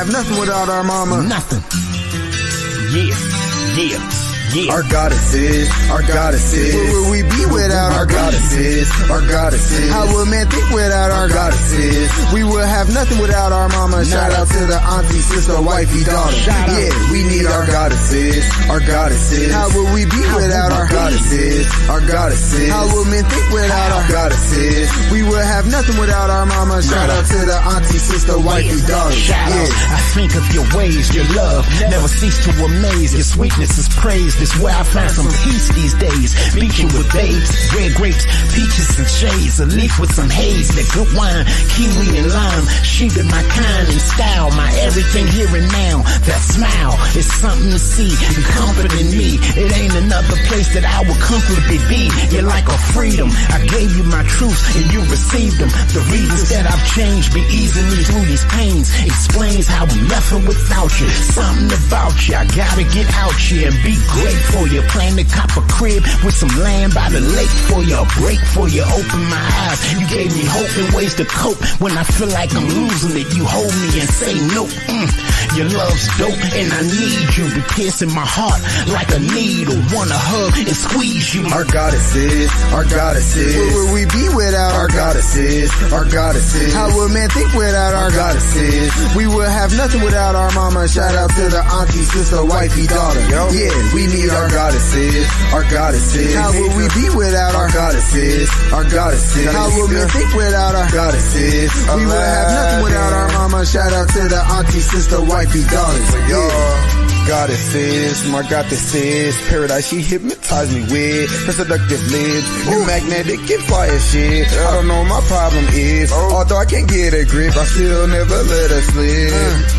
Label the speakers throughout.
Speaker 1: have nothing without our mama.
Speaker 2: Nothing. Yeah.
Speaker 1: Our goddesses. Where would we be without our goddesses? How would men think without our goddesses? We would have nothing without our mama. Shout out to the auntie, sister, wifey, daughter. Yeah, we need our goddesses. How would we be without our goddesses? How would men think without our goddesses? We would have nothing without our mama. Shout out to the auntie, sister, wifey, daughter.
Speaker 2: I think of your ways, your love never cease to amaze. Your sweetness is praised. It's where I find some peace these days. Beaching with babes, red grapes, peaches and shades, a leaf with some haze, that good wine, kiwi and lime. She be my kind and style, my everything here and now. That smile is something to see, you comforting me. It ain't another place that I would comfortably be. You're like a freedom. I gave you my truths and you received them. The reasons that I've changed be easing me through these pains. Explains how I'm nothing without you. Something about you, I gotta get out here and be great for you. Plan to cop a crib with some land by the lake for you. A break for you. Open my eyes. You gave me hope and ways to cope when I feel like I'm losing it. You hold me and say no. Your love's dope and I need you. Be piercing my heart like a needle. Wanna hug and squeeze you.
Speaker 1: Our goddesses. Where would we be without our goddesses? How would men think without our goddesses? We would have nothing without our mama. Shout out to the auntie, sister, wifey, daughter. Yeah, we need our goddesses. How would we be without our goddesses? How would men think without our goddesses? We would have nothing without our mama. Shout out to the auntie, sister, wifey, daughters. Yeah. Goddesses, my goddesses, paradise she hypnotized me with her seductive lips. You magnetic and fire shit. I don't know what my problem is. Although I can't get a grip, I still never let her slip.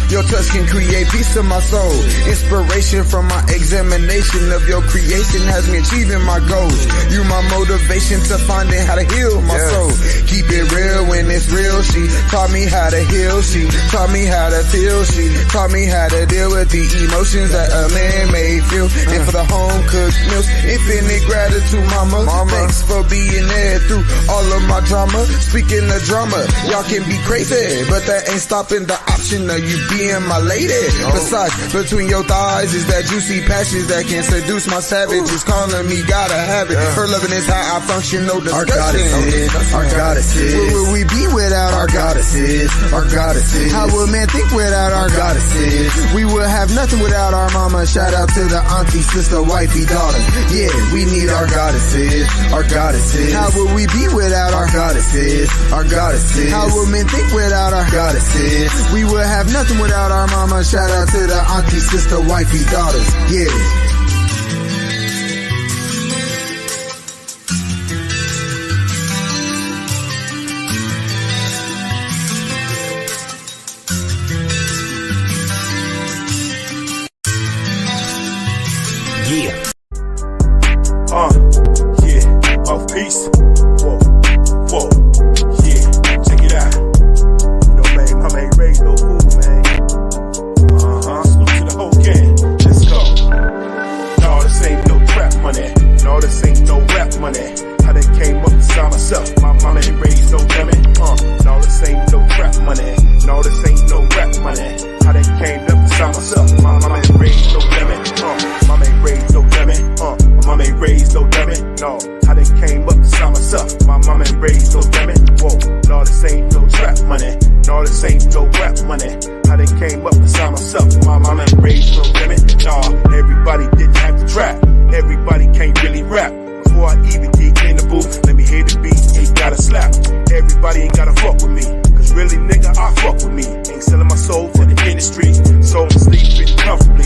Speaker 1: Your touch can create peace in my soul. Inspiration from my examination of your creation has me achieving my goals. You my motivation to finding how to heal my soul. Keep it real when it's real. She taught me how to heal. She taught me how to feel. She taught me how to deal with the emotions that a man may feel. And for the home cooked meals, infinite gratitude, mama. Thanks for being there through all of my drama. Speaking of drama, y'all can be crazy, but that ain't stopping the option of you being my lady. Besides, between your thighs is that juicy passion that can seduce my savage. Is calling me, gotta have it. Her loving is how I function, no discussion. Our goddesses. Where would we be without our goddesses? How would men think without our goddesses? We would have nothing without our mama. Shout out to the auntie, sister, wifey, daughter. Yeah, we need our goddesses. How would we be without our goddesses? How would men think without our goddesses? We would have nothing without our mama. Shout out to the auntie, sister, wifey, daughters. Yeah.
Speaker 3: Yeah, off peace. Whoa, yeah, check it out. You know, man, mama ain't raised no fool, man. Salute to the whole gang. Let's go. No, this ain't no trap money. No, this ain't no rap money. I done came up beside myself. My mama ain't raised no dummy. No, this ain't no trap money. No, this ain't no rap money. I done came up beside myself. My mama ain't raised no dummy. Mama ain't raised no dummy. Mama ain't raised no dummy. No, I done came up beside myself. My mama ain't raised no dummy. Whoa, no, this ain't no trap money. No, this ain't no rap money. I done came up beside myself. My mama ain't raised no dummy. No, everybody didn't have to trap. Everybody can't really rap. Before I even get in the booth, let me hear the beat. Ain't gotta slap. Everybody ain't gotta fuck with me. Cause really, nigga, I fuck with me. Ain't selling my soul for the industry. Soul to sleep fit comfortably.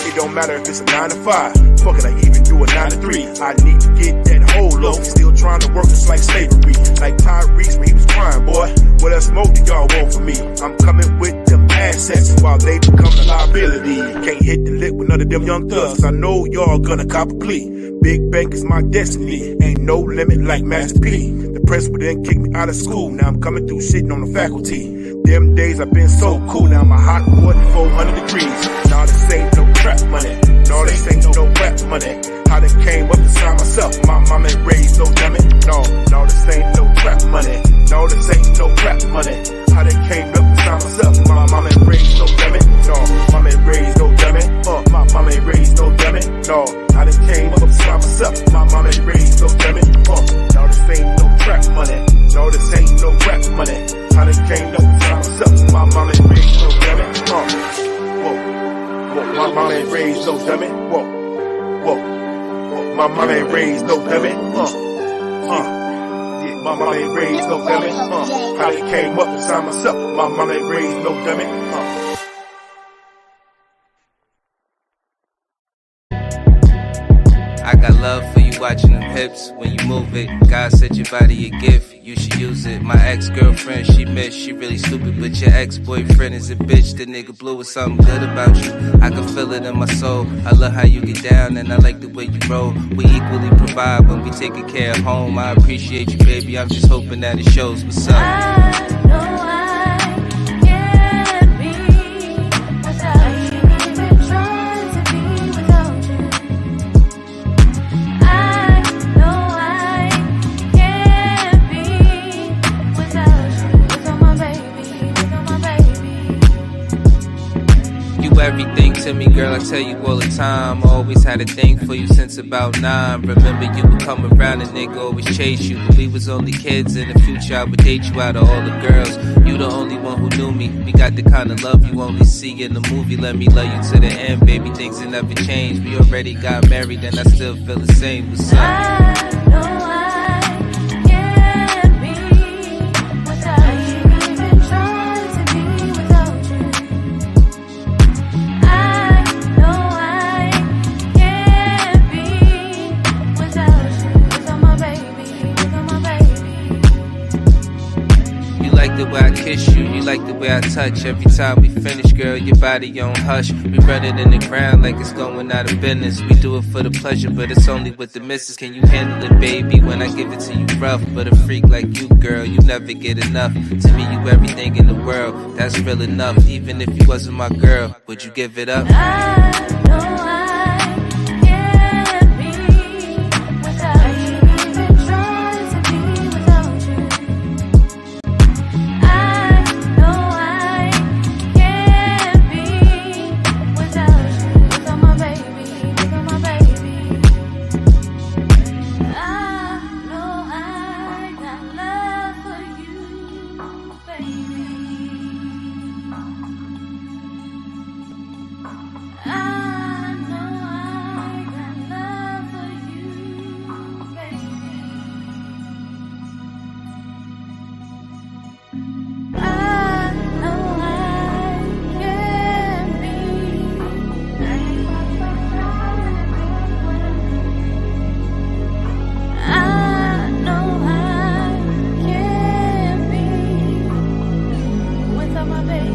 Speaker 3: It don't matter if it's a 9 to 5. Fuck it, I even do a 9 to 3. I need to get that whole low. Still trying to work, it's like slavery. Like Tyrese when he was crying, boy. What else more do y'all want from me? I'm coming with them assets while they become a liability. Can't hit the lick with none of them young thugs. I know y'all gonna cop a plea. Big bank is my destiny. Ain't no limit like Master P. The president kicked me out of school. Now I'm coming through shitting on the faculty. Them days I've been so cool. Now my hot boy 400 degrees. Now this ain't no trap money. No, this ain't no rap money. I done came up beside myself. My mama ain't raised no dummy. No, this ain't no trap money. No, this ain't no rap money. I done came up beside myself. My mama ain't raised no dummy. myself. My mama ain't raised no dummy. No, this ain't no trap money. No, this ain't no rap money. I done came up inside myself. My mama ain't raised no dummy. Whoa. My mama ain't raised no dummy. Whoa. My mama ain't raised no dummy. Yeah, my mama ain't raised no dummy. I done came up inside myself. My mama ain't raised no dummy.
Speaker 4: I got love for you watching them hips when you move it. God said your body a gift, you should use it. My ex-girlfriend, she missed, she really stupid, but your ex-boyfriend is a bitch. The nigga blue is something good about you. I can feel it in my soul. I love how you get down and I like the way you roll. We equally provide when we taking care of home. I appreciate you, baby. I'm just hoping that it shows. What's up?
Speaker 5: I know I can't be without you. Even trying to be without you. I know I can't be without you. Without my baby, without my baby.
Speaker 4: You everything to me, girl, I tell you all the time. Always had a thing for you since about 9. Remember you would come around and nigga always chase you. When we was only kids, in the future I would date you out of all the girls. You the only one who knew me. We got the kind of love you only see in the movie. Let me love you to the end, baby, things have never changed. We already got married and I still feel the same. What's up?
Speaker 5: I know I can't be without you. Even trying to be without you. I know I can't be without you. Without my baby, without my baby.
Speaker 4: You like the way I kiss you, you like the way I touch. Every time we finish, girl, your body on hush. We run it in the ground like it's going out of business. We do it for the pleasure, but it's only with the missus. Can you handle it, baby, when I give it to you rough? But a freak like you, girl, you never get enough. To me, you everything in the world, that's real enough. Even if you wasn't my girl, would you give it up?
Speaker 5: I know I can't be without you. Even trying to be without you. I know I can't be without you. Without my baby, without my baby. I know I got love for you, baby. I know I got love for you, baby. I know I can't be. I know I can't be without my baby.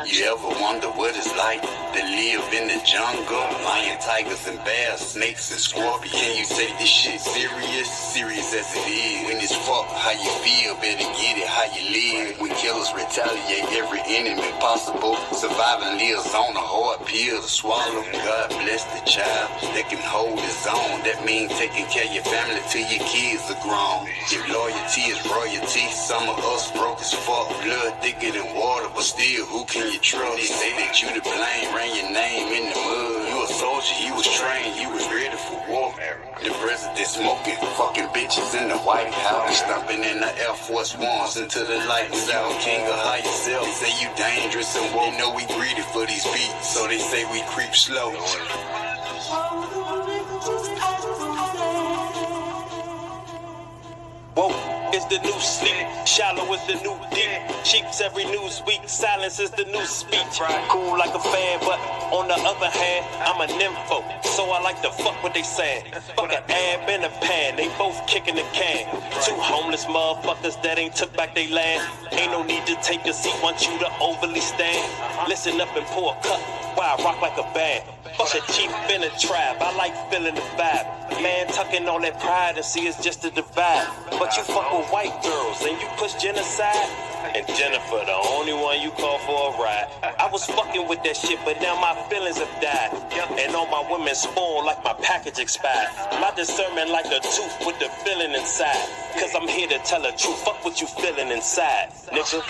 Speaker 6: You ever wonder what it's like to live in the jungle? Lion, tigers, and bears, snakes, and scorpions. Can you take this shit serious? Serious as it is. When it's fuck, how you feel, better get it how you live. When killers retaliate every enemy possible, surviving lives on a hard pill to swallow. God bless the child that can hold his own. That means taking care of your family till your kids are grown. If loyalty is royalty, some of us broke as fuck. Blood thicker than water, but still, who can you trust? They say that you to blame, ran your name in the mud. You a soldier, he was trained, he was ready for war. The president smoking, fucking bitches in the White House, stomping in the Air Force Ones until the lights out. King of high yourself, they say you dangerous and won't know we greedy for these beats, so they say we creep slow.
Speaker 7: Whoa, it's the the new sleep. Shallow is the new deep. Cheeks every news week. Silence is the new speech. Cool like a fan, but on the other hand, I'm a nympho. So I like to fuck what they saying. Fuck an ab and a pan. They both kicking the can. Two homeless motherfuckers that ain't took back they land. Ain't no need to take a seat. Want you to overly stand. Listen up and pour a cup. Why I rock like a band. Fuck a chief in a trap. I like feeling the vibe. Man, tucking all that pride and see it's just a divide. But you fuck with white girls and you push genocide. And Jennifer, the only one you call for a ride. I was fucking with that shit, but now my feelings have died. And all my women spoiled like my package expired. My discernment like a tooth with the feeling inside. Cause I'm here to tell the truth. Fuck what you feeling inside, nigga.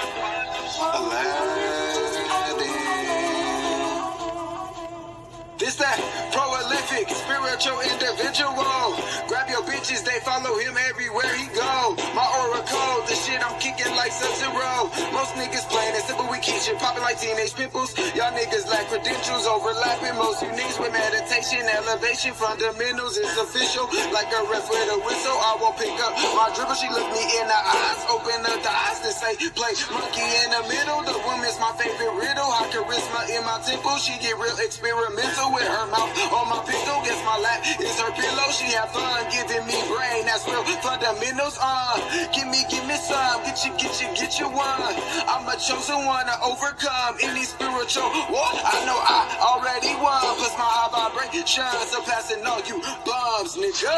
Speaker 1: This that prolific, spiritual individual. Grab your bitches, they follow him everywhere he go. My oracle, the shit I'm kicking like Sub-Zero. Most niggas playing it simple, we keep shit popping like teenage pimples. Y'all niggas lack credentials, overlapping most uniques with meditation, elevation, fundamentals. It's official, like a ref with a whistle. I won't pick up my dribble, she look me in the eyes, open up the eyes to say, play monkey in the middle. The woman's my favorite riddle, high charisma in my temple. She get real experimental with her mouth on my pistol. Guess my lap is her pillow. She have fun giving me brain. That's real fundamentals. Give me some. Get you one. I'm a chosen one to overcome any spiritual war. I know I already won. Plus my high vibration surpassing all you bums, nigga.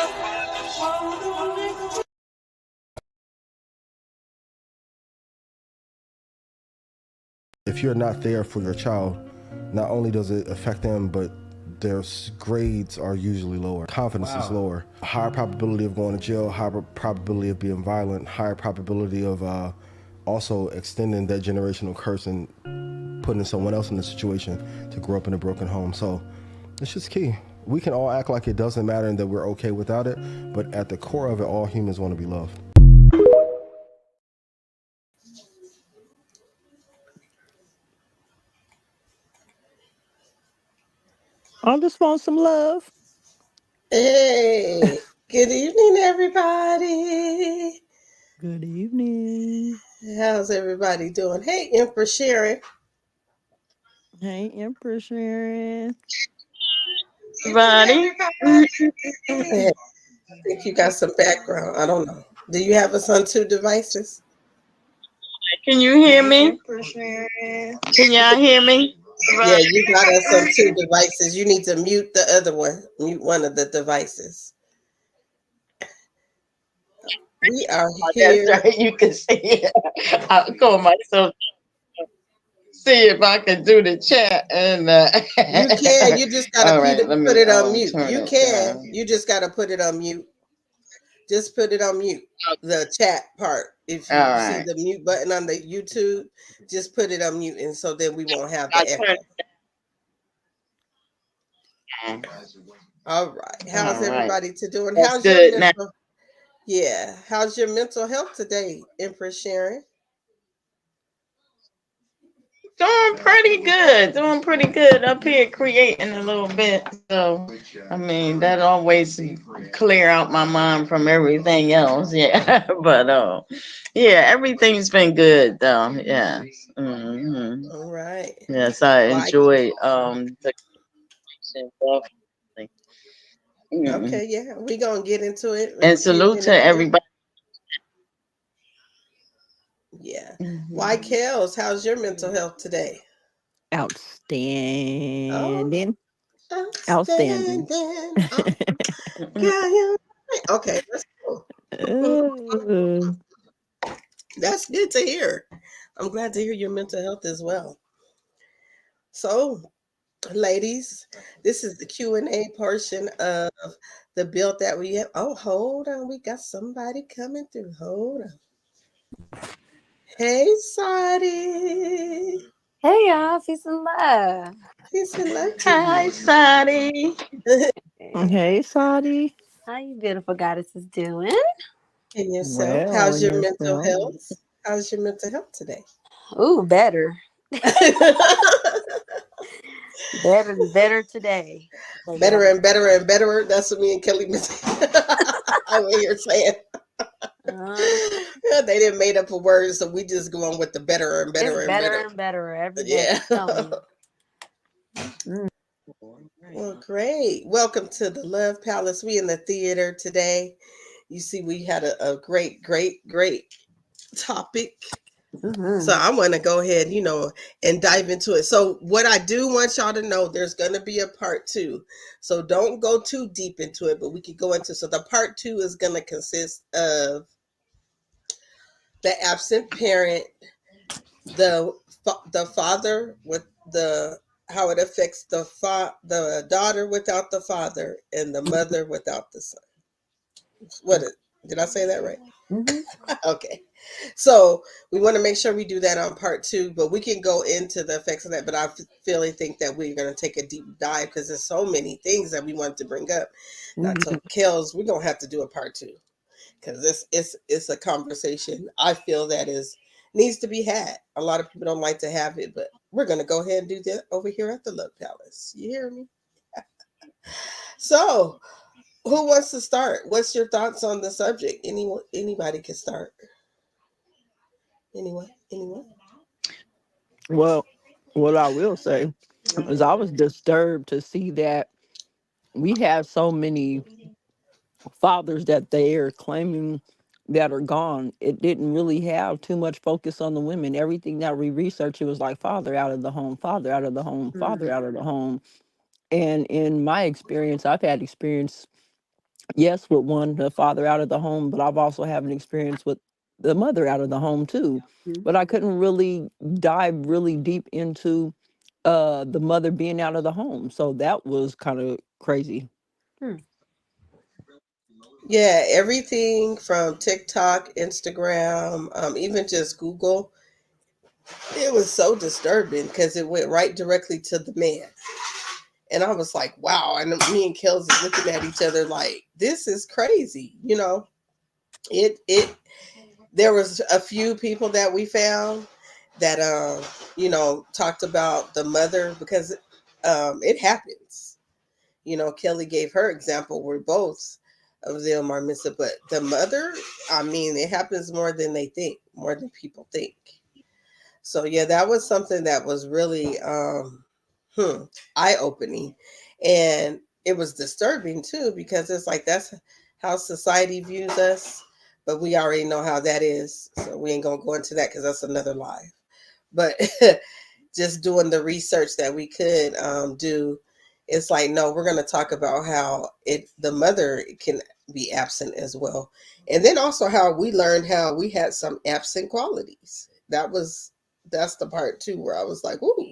Speaker 8: If you're not there for your child, not only does it affect them, but their grades are usually lower. Confidence is lower. Higher probability of going to jail, higher probability of being violent, higher probability of also extending that generational curse and putting someone else in the situation to grow up in a broken home. So it's just key. We can all act like it doesn't matter and that we're okay without it, but at the core of it, all humans want to be loved.
Speaker 9: I just want some love.
Speaker 10: Hey, good evening, everybody.
Speaker 9: Good evening.
Speaker 10: How's everybody doing? Hey, Empress Sharon.
Speaker 9: Hey, Empress Sharon.
Speaker 10: Everybody. Hey, I think you got some background. I don't know. Do you have us on two devices?
Speaker 11: Can you hear me? Can y'all hear me?
Speaker 10: Yeah, you got us on two devices. You need to mute the other one. Mute one of the devices. We are here.
Speaker 11: That's right. You can see it. I'll call myself. See if I can do the chat. And
Speaker 10: You can. You just gotta put it on mute. You can.
Speaker 11: Down.
Speaker 10: You just gotta put it on mute. Just put it on mute. The chat part. If you see the mute button on the YouTube, just put it on mute, and so then we won't have the echo. All right. How's everybody doing?
Speaker 11: That's
Speaker 10: How's
Speaker 11: good.
Speaker 10: your mental? Yeah. How's your mental health today, Empress Sharon?
Speaker 11: Doing pretty good up here creating a little bit. So I mean that always clear out my mind from everything else. Yeah. But yeah, everything's been good though. Yeah. Mm-hmm.
Speaker 10: All right.
Speaker 11: Yes, I enjoy the
Speaker 10: Okay, yeah, we're gonna get into it.
Speaker 11: And salute to everybody.
Speaker 10: Yeah. Why, Kels, how's your mental health today?
Speaker 9: Outstanding.
Speaker 10: Oh,
Speaker 9: Outstanding.
Speaker 10: Okay, let's go. That's good to hear. I'm glad to hear your mental health as well. So, ladies, this is the Q&A portion of the build that we have. Oh, hold on. We got somebody coming through. Hold on. Hey, Sadie.
Speaker 12: Hey, y'all. Peace and love.
Speaker 10: Peace and love.
Speaker 11: Hi, Sadie.
Speaker 9: Hey, Sadie.
Speaker 12: How you beautiful goddesses doing?
Speaker 10: And yourself?
Speaker 9: Well,
Speaker 10: How's your mental health? How's your mental health today?
Speaker 12: Ooh, better. better today.
Speaker 10: Better and better and better. That's what me and Kelly miss. I'm here saying.
Speaker 12: Uh,
Speaker 10: Yeah, they didn't made up a word, so we just going with the better and
Speaker 12: it's
Speaker 10: better and
Speaker 12: better
Speaker 10: better.
Speaker 12: and better every day.
Speaker 10: Yeah.
Speaker 12: Tell me. Mm.
Speaker 10: Well, great. Welcome to the Love Palace. We in the theater today. You see, we had a great, great, great topic. So
Speaker 12: Mhm.
Speaker 10: I want to go ahead, and dive into it. So what I do want y'all to know, there's going to be a part two. So don't go too deep into it, but we could go into. So the part two is going to consist of the absent parent, the the father with the how it affects the daughter without the father, and the mother without the son. Did I say that right?
Speaker 12: Mhm.
Speaker 10: Okay. So we want to make sure we do that on part two, but we can go into the effects of that. But I really think that we're going to take a deep dive because there's so many things that we want to bring up. And I
Speaker 12: Mhm.
Speaker 10: told Kels we're going to have to do a part two because it's a conversation I feel that is needs to be had. A lot of people don't like to have it, but we're going to go ahead and do that over here at the Love Palace. You hear me? So who wants to start? What's your thoughts on the subject? Anybody can start. Anyone? Anyone?
Speaker 9: Well, what I will say is I was disturbed to see that we have so many fathers that they are claiming that are gone. It didn't really have too much focus on the women. Everything that we researched, it was like father out of the home, father out of the home, father out of the home. And in my experience, I've had experience, yes, with one, the father out of the home, but I've also had an experience with the mother out of the home too.
Speaker 12: Mhm.
Speaker 9: But I couldn't really dive really deep into the mother being out of the home. So that was kind of crazy.
Speaker 12: Hmm.
Speaker 10: Yeah, everything from TikTok, Instagram, even just Google, it was so disturbing because it went right directly to the man. And I was like, wow. And me and Kelsey looking at each other like, this is crazy. There was a few people that we found that, talked about the mother because it happens. Kelly gave her example where both of them are missing, but the mother, I mean, it happens more than they think, more than people think. So yeah, that was something that was really eye opening, and it was disturbing too because it's like that's how society views us, but we already know how that is, so we ain't gonna go into that because that's another life. But just doing the research that we could do, it's like no, we're going to talk about how the mother can be absent as well, and then also how we learned how we had some absent qualities. That's the part too where I was like, ooh,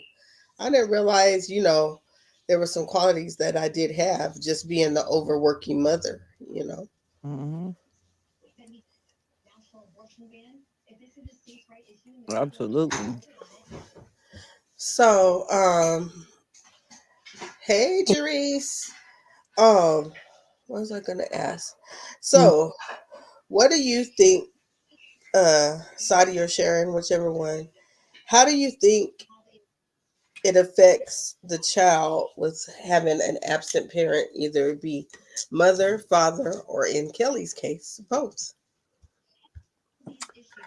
Speaker 10: I didn't realize, there were some qualities that I did have just being the overworking mother.
Speaker 9: Hmm. Absolutely.
Speaker 10: So hey Jerice, um what was I gonna ask? So what do you think, Saudi or Sharon, whichever one, how do you think it affects the child with having an absent parent, either it be mother, father, or in Kelly's case, both?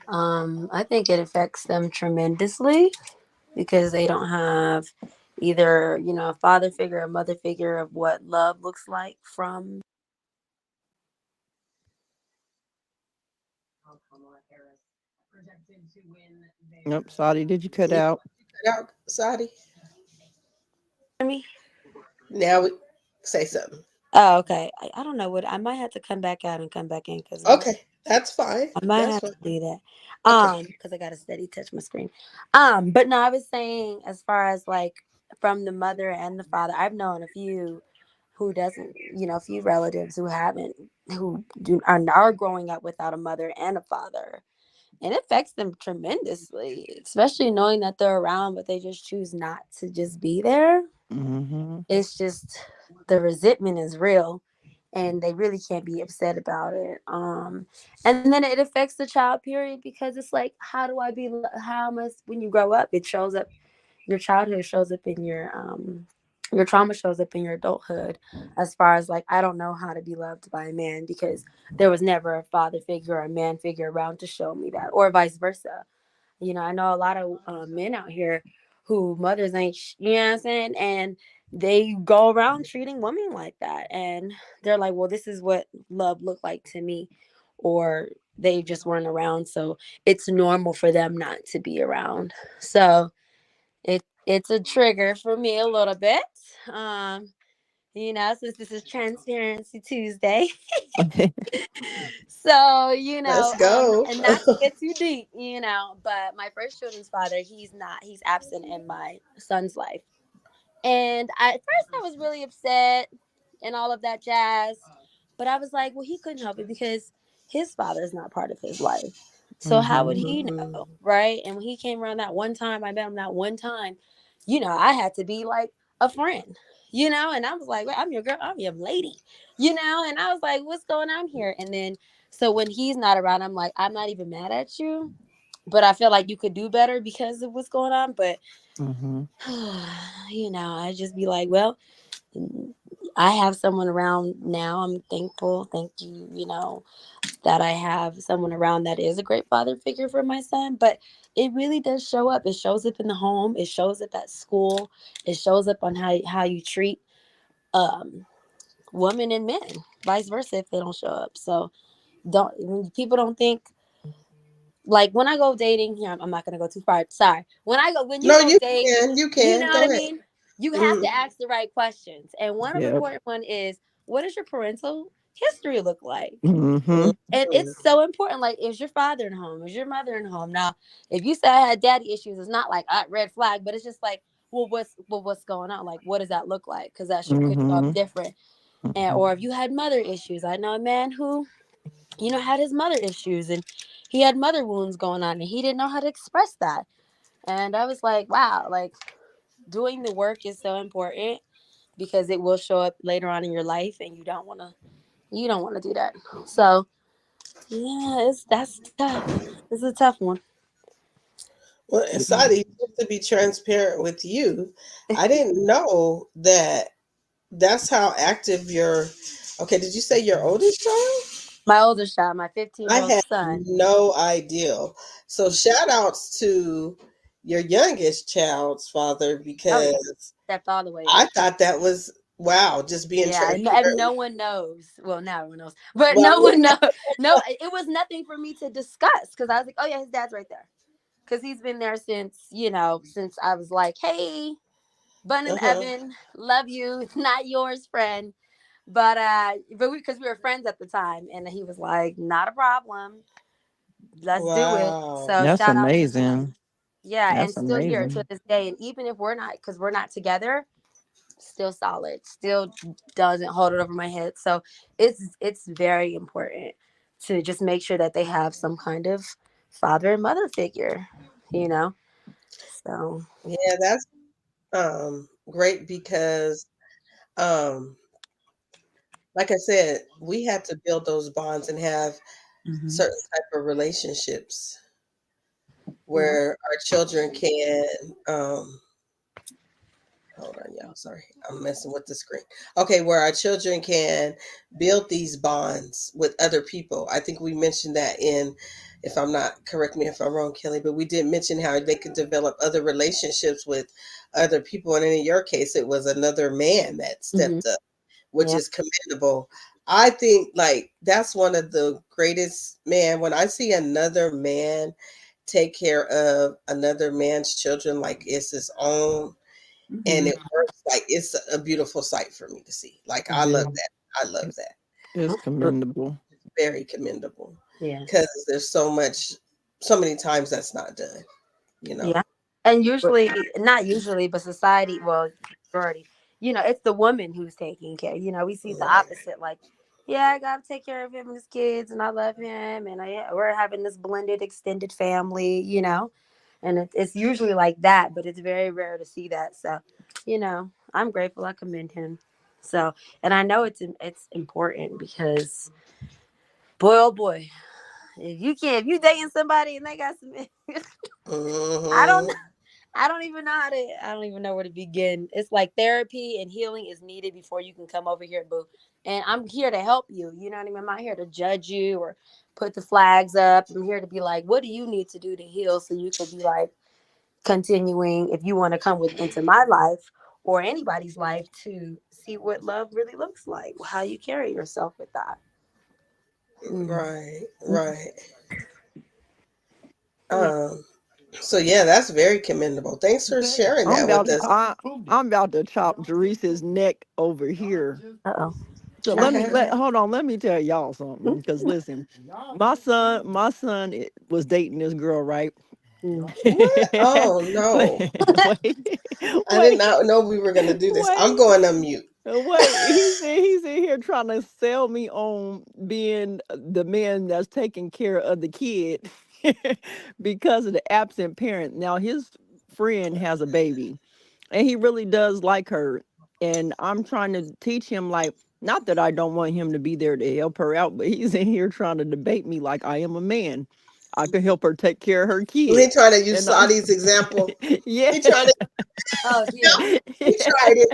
Speaker 12: I think it affects them tremendously because they don't have either, a father figure, a mother figure of what love looks like from.
Speaker 9: Yep. Saudi, did you cut
Speaker 10: You
Speaker 9: out?
Speaker 10: cut out, Saudi?
Speaker 12: Me.
Speaker 10: Now we say something.
Speaker 12: Oh, okay. I don't know what I might have to come back out and come back in because
Speaker 10: Okay, that's fine.
Speaker 12: I might
Speaker 10: That's
Speaker 12: have
Speaker 10: fine.
Speaker 12: to do that.
Speaker 10: Okay.
Speaker 12: Because I got to steady touch my screen. But no, I was saying as far as like from the mother and the father, I've known a few who doesn't, a few relatives who haven't, who do are growing up without a mother and a father, and it affects them tremendously, especially knowing that they're around, but they just choose not to just be there.
Speaker 9: Hmm.
Speaker 12: It's just the resentment is real and they really can't be upset about it. And then it affects the child period because it's like, how do I be, how much when you grow up, it shows up, your childhood shows up in your your trauma shows up in your adulthood, as far as like, I don't know how to be loved by a man because there was never a father figure or a man figure around to show me that, or vice versa. You know, I know a lot of men out here who mothers ain't, you know what I'm saying? And they go around treating women like that. And they're like, well, this is what love looked like to me. Or they just weren't around. So it's normal for them not to be around. So it's a trigger for me a little bit. Um, since this is Transparency Tuesday. So,
Speaker 10: Let's go.
Speaker 12: and not to get too deep, but my first children's father, he's absent in my son's life. And at first I was really upset and all of that jazz. But I was like, well, he couldn't help it because his father is not part of his life. So how would he
Speaker 10: Mhm.
Speaker 12: know? Right. And when he came around that one time, I met him that one time, I had to be like a friend, and I was like, "Wait, I'm your girl, I'm your lady, and I was like, what's going on here?" And then, so when he's not around, I'm like, I'm not even mad at you, but I feel like you could do better because of what's going on. But
Speaker 9: Mm-hmm.
Speaker 12: I just be like, well, I have someone around now. I'm thankful. Thank you, that I have someone around that is a great father figure for my son. But it really does show up. It shows up in the home. It shows up at school. It shows up on how you treat um women and men, vice versa if they don't show up. So don't when people don't think, like, when I go dating, I'm not gonna go too far. Sorry. When you
Speaker 10: No,
Speaker 12: go
Speaker 10: you
Speaker 12: date,
Speaker 10: can. You
Speaker 12: you know
Speaker 10: can.
Speaker 12: what
Speaker 10: Go
Speaker 12: I
Speaker 10: ahead.
Speaker 12: mean? You have to
Speaker 10: Mhm.
Speaker 12: ask the right questions. And one of the
Speaker 9: Yep.
Speaker 12: important one is, what does your parental history look like?
Speaker 9: Mm-hmm.
Speaker 12: And it's so important. Like, is your father in home? Is your mother in home? Now, if you say I had daddy issues, it's not like red flag, but it's just like, what's going on? Like, what does that look like? Because that could show up
Speaker 9: Mm-hmm.
Speaker 12: different. And
Speaker 9: Mm-hmm.
Speaker 12: or if you had mother issues, I know a man who, had his mother issues, and he had mother wounds going on, and he didn't know how to express that. And I was like, wow, like, doing the work is so important because it will show up later on in your life, and you don't want to do that. So yeah, that's tough. It's a tough one.
Speaker 10: Well, Sadi, just to be transparent with you, I didn't know that that's how active your. Okay, did you say your oldest child?
Speaker 12: My oldest child, my 15-year-old
Speaker 10: I
Speaker 12: year old
Speaker 10: had
Speaker 12: son.
Speaker 10: no idea. So shout outs to your youngest child's father
Speaker 12: Oh yeah,
Speaker 10: because
Speaker 12: stepped all the way
Speaker 10: I
Speaker 12: up.
Speaker 10: thought that was wow, just being
Speaker 12: Yeah, and
Speaker 10: transparent.
Speaker 12: no one knows. Well, now everyone knows, but
Speaker 10: Well,
Speaker 12: no one knows. No, it was nothing for me to discuss because I was like, oh yeah, his dad's right there, because he's been there since I was like, hey, Bun and
Speaker 10: uh-huh.
Speaker 12: Evan, love you, not yours, friend. But because we were friends at the time, and he was like, not a problem, let's do it.
Speaker 10: Wow.
Speaker 12: So
Speaker 9: That's
Speaker 12: shout out to him.
Speaker 9: amazing.
Speaker 12: Yeah, and
Speaker 9: That's
Speaker 12: still here to
Speaker 9: amazing.
Speaker 12: this day. And even if because we're not together, still solid, still doesn't hold it over my head. So it's very important to just make sure that they have some kind of father and mother figure, you know. So
Speaker 10: Yeah, that's great because um like I said, we had to build those bonds and have
Speaker 12: mhm.
Speaker 10: certain type of relationships
Speaker 12: Yeah.
Speaker 10: where our children can hold on, y'all. Sorry, I'm messing with the screen. Okay, where our children can build these bonds with other people. I think we mentioned that if I'm not, correct me if I'm wrong, Kelly, but we did mention how they could develop other relationships with other people. And in your case, it was another man that
Speaker 12: Hmm.
Speaker 10: stepped up, which
Speaker 12: Yeah.
Speaker 10: is commendable. I think like that's one of the greatest, man, when I see another man take care of another man's children like it's his own and
Speaker 12: Hmm.
Speaker 10: it works, like it's a beautiful sight for me to see. Like I love
Speaker 9: Yeah.
Speaker 10: that. I love that.
Speaker 9: It's commendable.
Speaker 10: Very commendable
Speaker 12: Yeah.
Speaker 10: because there's so many times that's not done, you know.
Speaker 12: Yeah. And usually, not usually, but society, well, majority, it's the woman who's taking care. We see the
Speaker 10: Right.
Speaker 12: opposite. Like, yeah, I got to take care of him and his kids, and I love him. And we're having this blended, extended family. And it's usually like that, but it's very rare to see that. So, I'm grateful. I commend him. So, and I know it's important because, boy, oh boy, if you dating somebody and they got some, I don't
Speaker 10: Hmm.
Speaker 12: I don't even know how to. I don't even know where to begin. It's like therapy and healing is needed before you can come over here, boo. And I'm here to help you. You know what I mean? I'm not here to judge you or put the flags up. I'm here to be like, what do you need to do to heal so you could be like continuing if you want to come with into my life or anybody's life to see what love really looks like, how you carry yourself with that. Mm.
Speaker 10: Right, right. Um, so yeah, that's very commendable. Thanks for sharing
Speaker 9: I'm
Speaker 10: that with
Speaker 9: about
Speaker 10: us.
Speaker 9: I'm about to chop Teresa's neck over here.
Speaker 12: Uh oh.
Speaker 9: So
Speaker 10: I
Speaker 9: let me
Speaker 10: have.
Speaker 9: let hold on. Let me tell y'all something. Because listen, my son was dating this girl, right?
Speaker 10: What? Oh
Speaker 9: wait,
Speaker 10: no.
Speaker 9: wait,
Speaker 10: I did
Speaker 9: wait,
Speaker 10: not know we were gonna do this. I'm
Speaker 9: wait.
Speaker 10: going on mute.
Speaker 9: Wait, he's in here trying to sell me on being the man that's taking care of the kid because of the absent parent. Now his friend has a baby and he really does like her. And I'm trying to teach him like not that I don't want him to be there to help her out, but he's in here trying to debate me like I am a man. I can help her take care of her
Speaker 10: He
Speaker 9: kid.
Speaker 10: trying to use
Speaker 9: And I'm
Speaker 10: Saudi's example.
Speaker 9: yeah.
Speaker 10: He trying to.
Speaker 12: Oh dear.
Speaker 10: He tried it.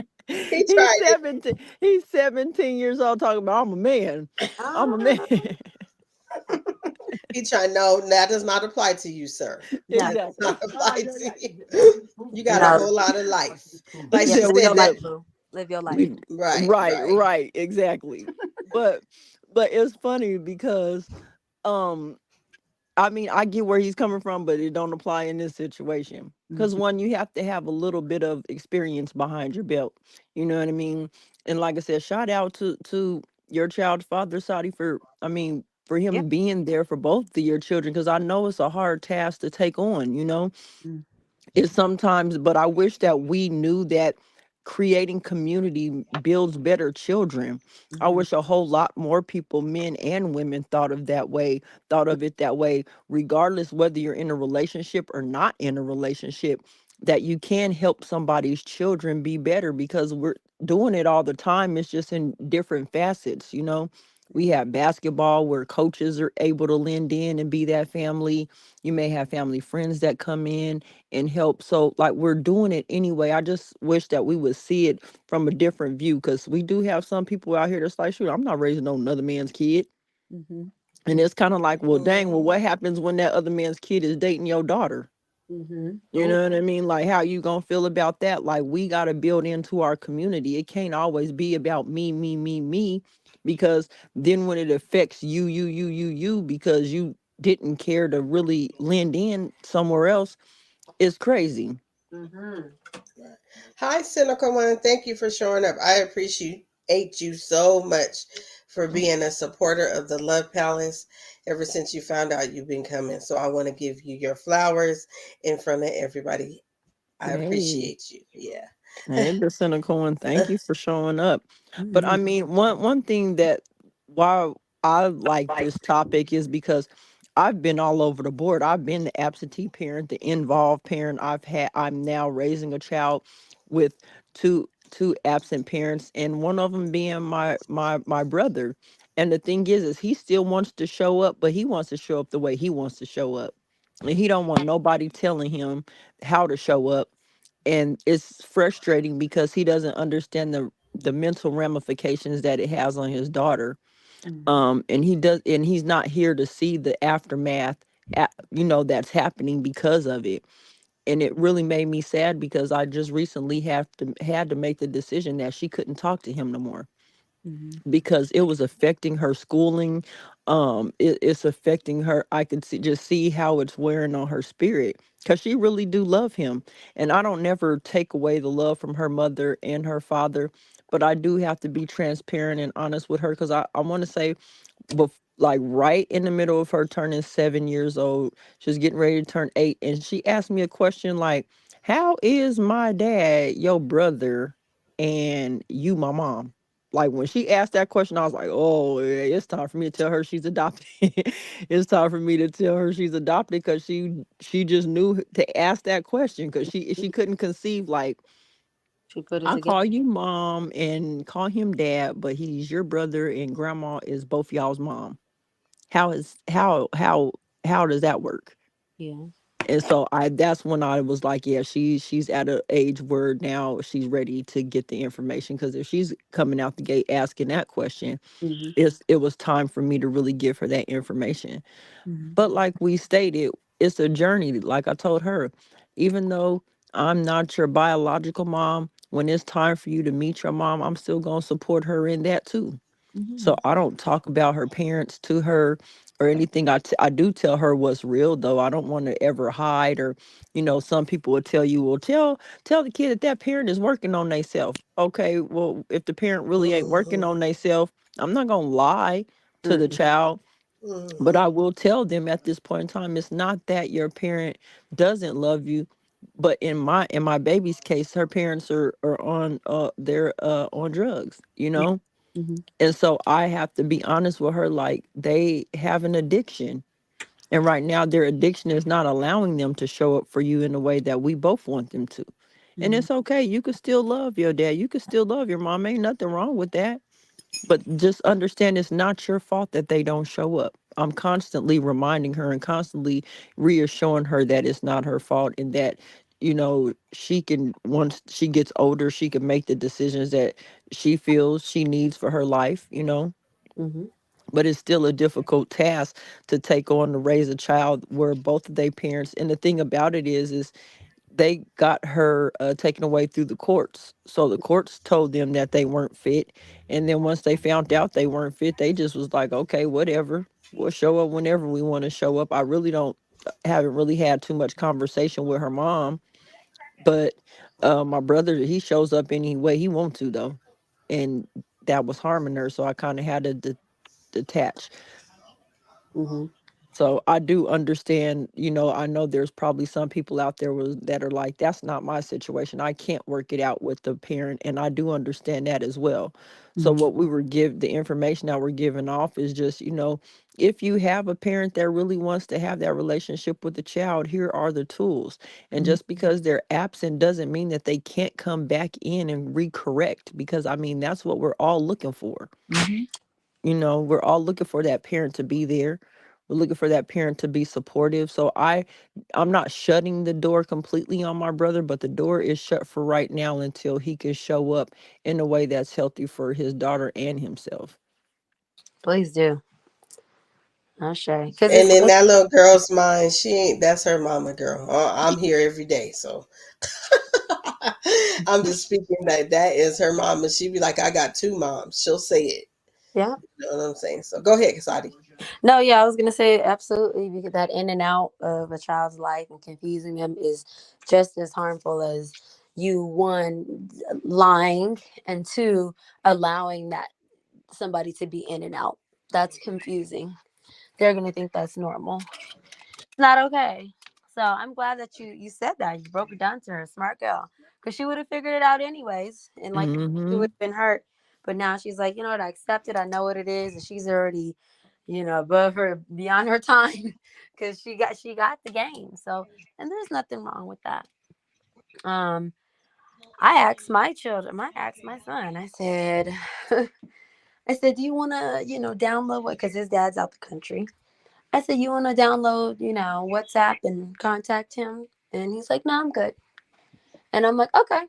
Speaker 10: He
Speaker 9: He's
Speaker 10: tried it.
Speaker 9: 17. He's 17 years old talking about I'm a man. I'm a man.
Speaker 12: Ah,
Speaker 10: He tried. No, that does not apply to you, sir.
Speaker 12: no,
Speaker 10: That does not
Speaker 9: Exactly.
Speaker 10: apply to you. You got a
Speaker 12: no.
Speaker 10: whole lot of life.
Speaker 9: He
Speaker 10: Like
Speaker 12: Yeah,
Speaker 10: she
Speaker 9: said we
Speaker 12: live
Speaker 10: said
Speaker 12: your
Speaker 9: got
Speaker 10: that.
Speaker 12: life, boo. Live your life.
Speaker 9: we
Speaker 10: Right,
Speaker 9: right,
Speaker 10: right.
Speaker 9: right, exactly. But it's funny because um I mean, I get where he's coming from, but it don't apply in this situation. Because
Speaker 12: Mhm.
Speaker 9: one, you have to have a little bit of experience behind your belt. You know what I mean? And like I said, shout out to your child's father, Saudi, for I mean, for
Speaker 12: Yeah.
Speaker 9: him being there for both of your children. Because I know it's a hard task to take on. You know,
Speaker 12: Mm.
Speaker 9: it's sometimes, but I wish that we knew that creating community builds better children. I
Speaker 12: Mhm.
Speaker 9: wish a whole lot more people, men and women, thought of it that way, regardless whether you're in a relationship or not in a relationship, that you can help somebody's children be better because we're doing it all the time. It's just in different facets, you know. We have basketball where coaches are able to lend in and be that family. You may have family friends that come in and help. So like we're doing it anyway. I just wish that we would see it from a different view because we do have some people out here that's like, shoot, I'm not raising no another man's kid.
Speaker 12: Mhm.
Speaker 9: And it's kind of like, well, dang, well,
Speaker 10: Mhm.
Speaker 9: what happens when that other man's kid is dating your daughter?
Speaker 12: Mhm.
Speaker 9: You
Speaker 12: Oh.
Speaker 9: know what I mean? Like, how you gonna feel about that? Like, we gotta build into our community. It can't always be about me, me, me, me, because then when it affects you, because you didn't care to really lend in somewhere else, it's crazy.
Speaker 12: Mhm.
Speaker 10: Hi, Cynical One. Thank you for showing up. I appreciate you so much for being a supporter of the Love Palace ever since you found out you've been coming. So I want to give you your flowers in front of everybody. I
Speaker 9: Hey.
Speaker 10: appreciate you. Yeah.
Speaker 9: Hey, the cynical one. Thank you for showing up. But I
Speaker 12: Mhm.
Speaker 9: mean, one thing that why I like this topic is because I've been all over the board. I've been the absentee parent, the involved parent. I'm now raising a child with two absent parents, and one of them being my brother. And the thing is he still wants to show up, but he wants to show up the way he wants to show up, and he don't want nobody telling him how to show up. And it's frustrating because he doesn't understand the mental ramifications that it has on his daughter.
Speaker 12: Mhm.
Speaker 9: And he's not here to see the aftermath, that's happening because of it. And it really made me sad because I just recently had to make the decision that she couldn't talk to him no more
Speaker 12: Mhm.
Speaker 9: because it was affecting her schooling. It's affecting her. I could just see how it's wearing on her spirit because she really do love him. And I don't never take away the love from her mother and her father, but I do have to be transparent and honest with her because I want to say, like right in the middle of her turning 7 years old, she was getting ready to turn 8, and she asked me a question like, how is my dad your brother and you my mom? Like when she asked that question, I was like, oh, yeah, it's time for me to tell her she's adopted. It's time for me to tell her she's adopted because she just knew to ask that question because she couldn't conceive like,
Speaker 12: She put it
Speaker 9: I
Speaker 12: together.
Speaker 9: call you mom and call him dad, but he's your brother and grandma is both y'all's mom. How is how does that work?
Speaker 12: Yeah.
Speaker 9: And so I that's when I was like, yeah, she's at an age where now she's ready to get the information, because if she's coming out the gate asking that question,
Speaker 12: Mm-hmm.
Speaker 9: it was time for me to really give her that information.
Speaker 12: Mm-hmm.
Speaker 9: But like we stated, it's a journey. Like I told her, even though I'm not your biological mom, when it's time for you to meet your mom, I'm still going to support her in that too.
Speaker 12: Mm-hmm.
Speaker 9: So I don't talk about her parents to her or anything. I do tell her what's real though. I don't want to ever hide, or, some people will tell you, well, tell the kid that that parent is working on themselves. Okay, well, if the parent really ain't working
Speaker 10: Mm-hmm.
Speaker 9: on themselves, I'm not gonna lie to the
Speaker 12: Mm-mm.
Speaker 9: child, but
Speaker 10: Mm-hmm.
Speaker 9: I will tell them at this point in time, it's not that your parent doesn't love you, but in my baby's case, her parents are on they're on drugs,
Speaker 12: Mm-hmm.
Speaker 9: and so I have to be honest with her, like they have an addiction. And right now their addiction is not allowing them to show up for you in the way that we both want them to. And
Speaker 12: Mm-hmm.
Speaker 9: it's okay. You can still love your dad. You can still love your mom. Ain't nothing wrong with that. But just understand it's not your fault that they don't show up. I'm constantly reminding her and constantly reassuring her that it's not her fault, and that, she can, once she gets older, she can make the decisions that she feels she needs for her life.
Speaker 12: Mm-hmm.
Speaker 9: But it's still a difficult task to take on, to raise a child where both of their parents, and the thing about it is they got her taken away through the courts. So the courts told them that they weren't fit. And then once they found out they weren't fit, they just was like, okay, whatever. We'll show up whenever we want to show up. I really don't, haven't really had too much conversation with her mom. But my brother, he shows up any way he wants to, though. And that was harming her. So I kind of had to detach.
Speaker 12: Mm-hmm.
Speaker 9: So I do understand, I know there's probably some people out there that are like, that's not my situation. I can't work it out with the parent. And I do understand that as well. So
Speaker 12: Mm-hmm.
Speaker 9: what the information that we're giving off is just, if you have a parent that really wants to have that relationship with the child, here are the tools. And just because they're absent doesn't mean that they can't come back in and recorrect, because I mean, that's what we're all looking for.
Speaker 12: Mm-hmm.
Speaker 9: We're all looking for that parent to be there. We're looking for that parent to be supportive. So I'm not shutting the door completely on my brother, but the door is shut for right now until he can show up in a way that's healthy for his daughter and himself.
Speaker 12: Please do. I'll show because
Speaker 10: And in
Speaker 12: it's
Speaker 10: that little girl's mind, she ain't. That's her mama, girl. I'm here every day, so I'm just speaking that is her mama. She be like, I got two moms. She'll say it.
Speaker 12: yeah.
Speaker 10: You know what I'm saying? So go ahead, Kasadi.
Speaker 12: No, yeah, I was gonna say absolutely, because that in and out of a child's life and confusing them is just as harmful as you, one, lying, and two, allowing that somebody to be in and out. That's confusing. They're gonna think that's normal. It's not okay. So I'm glad that you said that. You broke it down to her, smart girl, because she would have figured it out anyways, and like she would
Speaker 9: Mm-hmm.
Speaker 12: have been hurt. But now she's like, you know what? I accept it. I know what it is, and she's already, above her, beyond her time, because she got the game. So, and there's nothing wrong with that. Um, I asked my son. I said, do you want to, download what? Because his dad's out the country. I said, you want to download, WhatsApp and contact him? And he's like, no, I'm good. And I'm like, okay.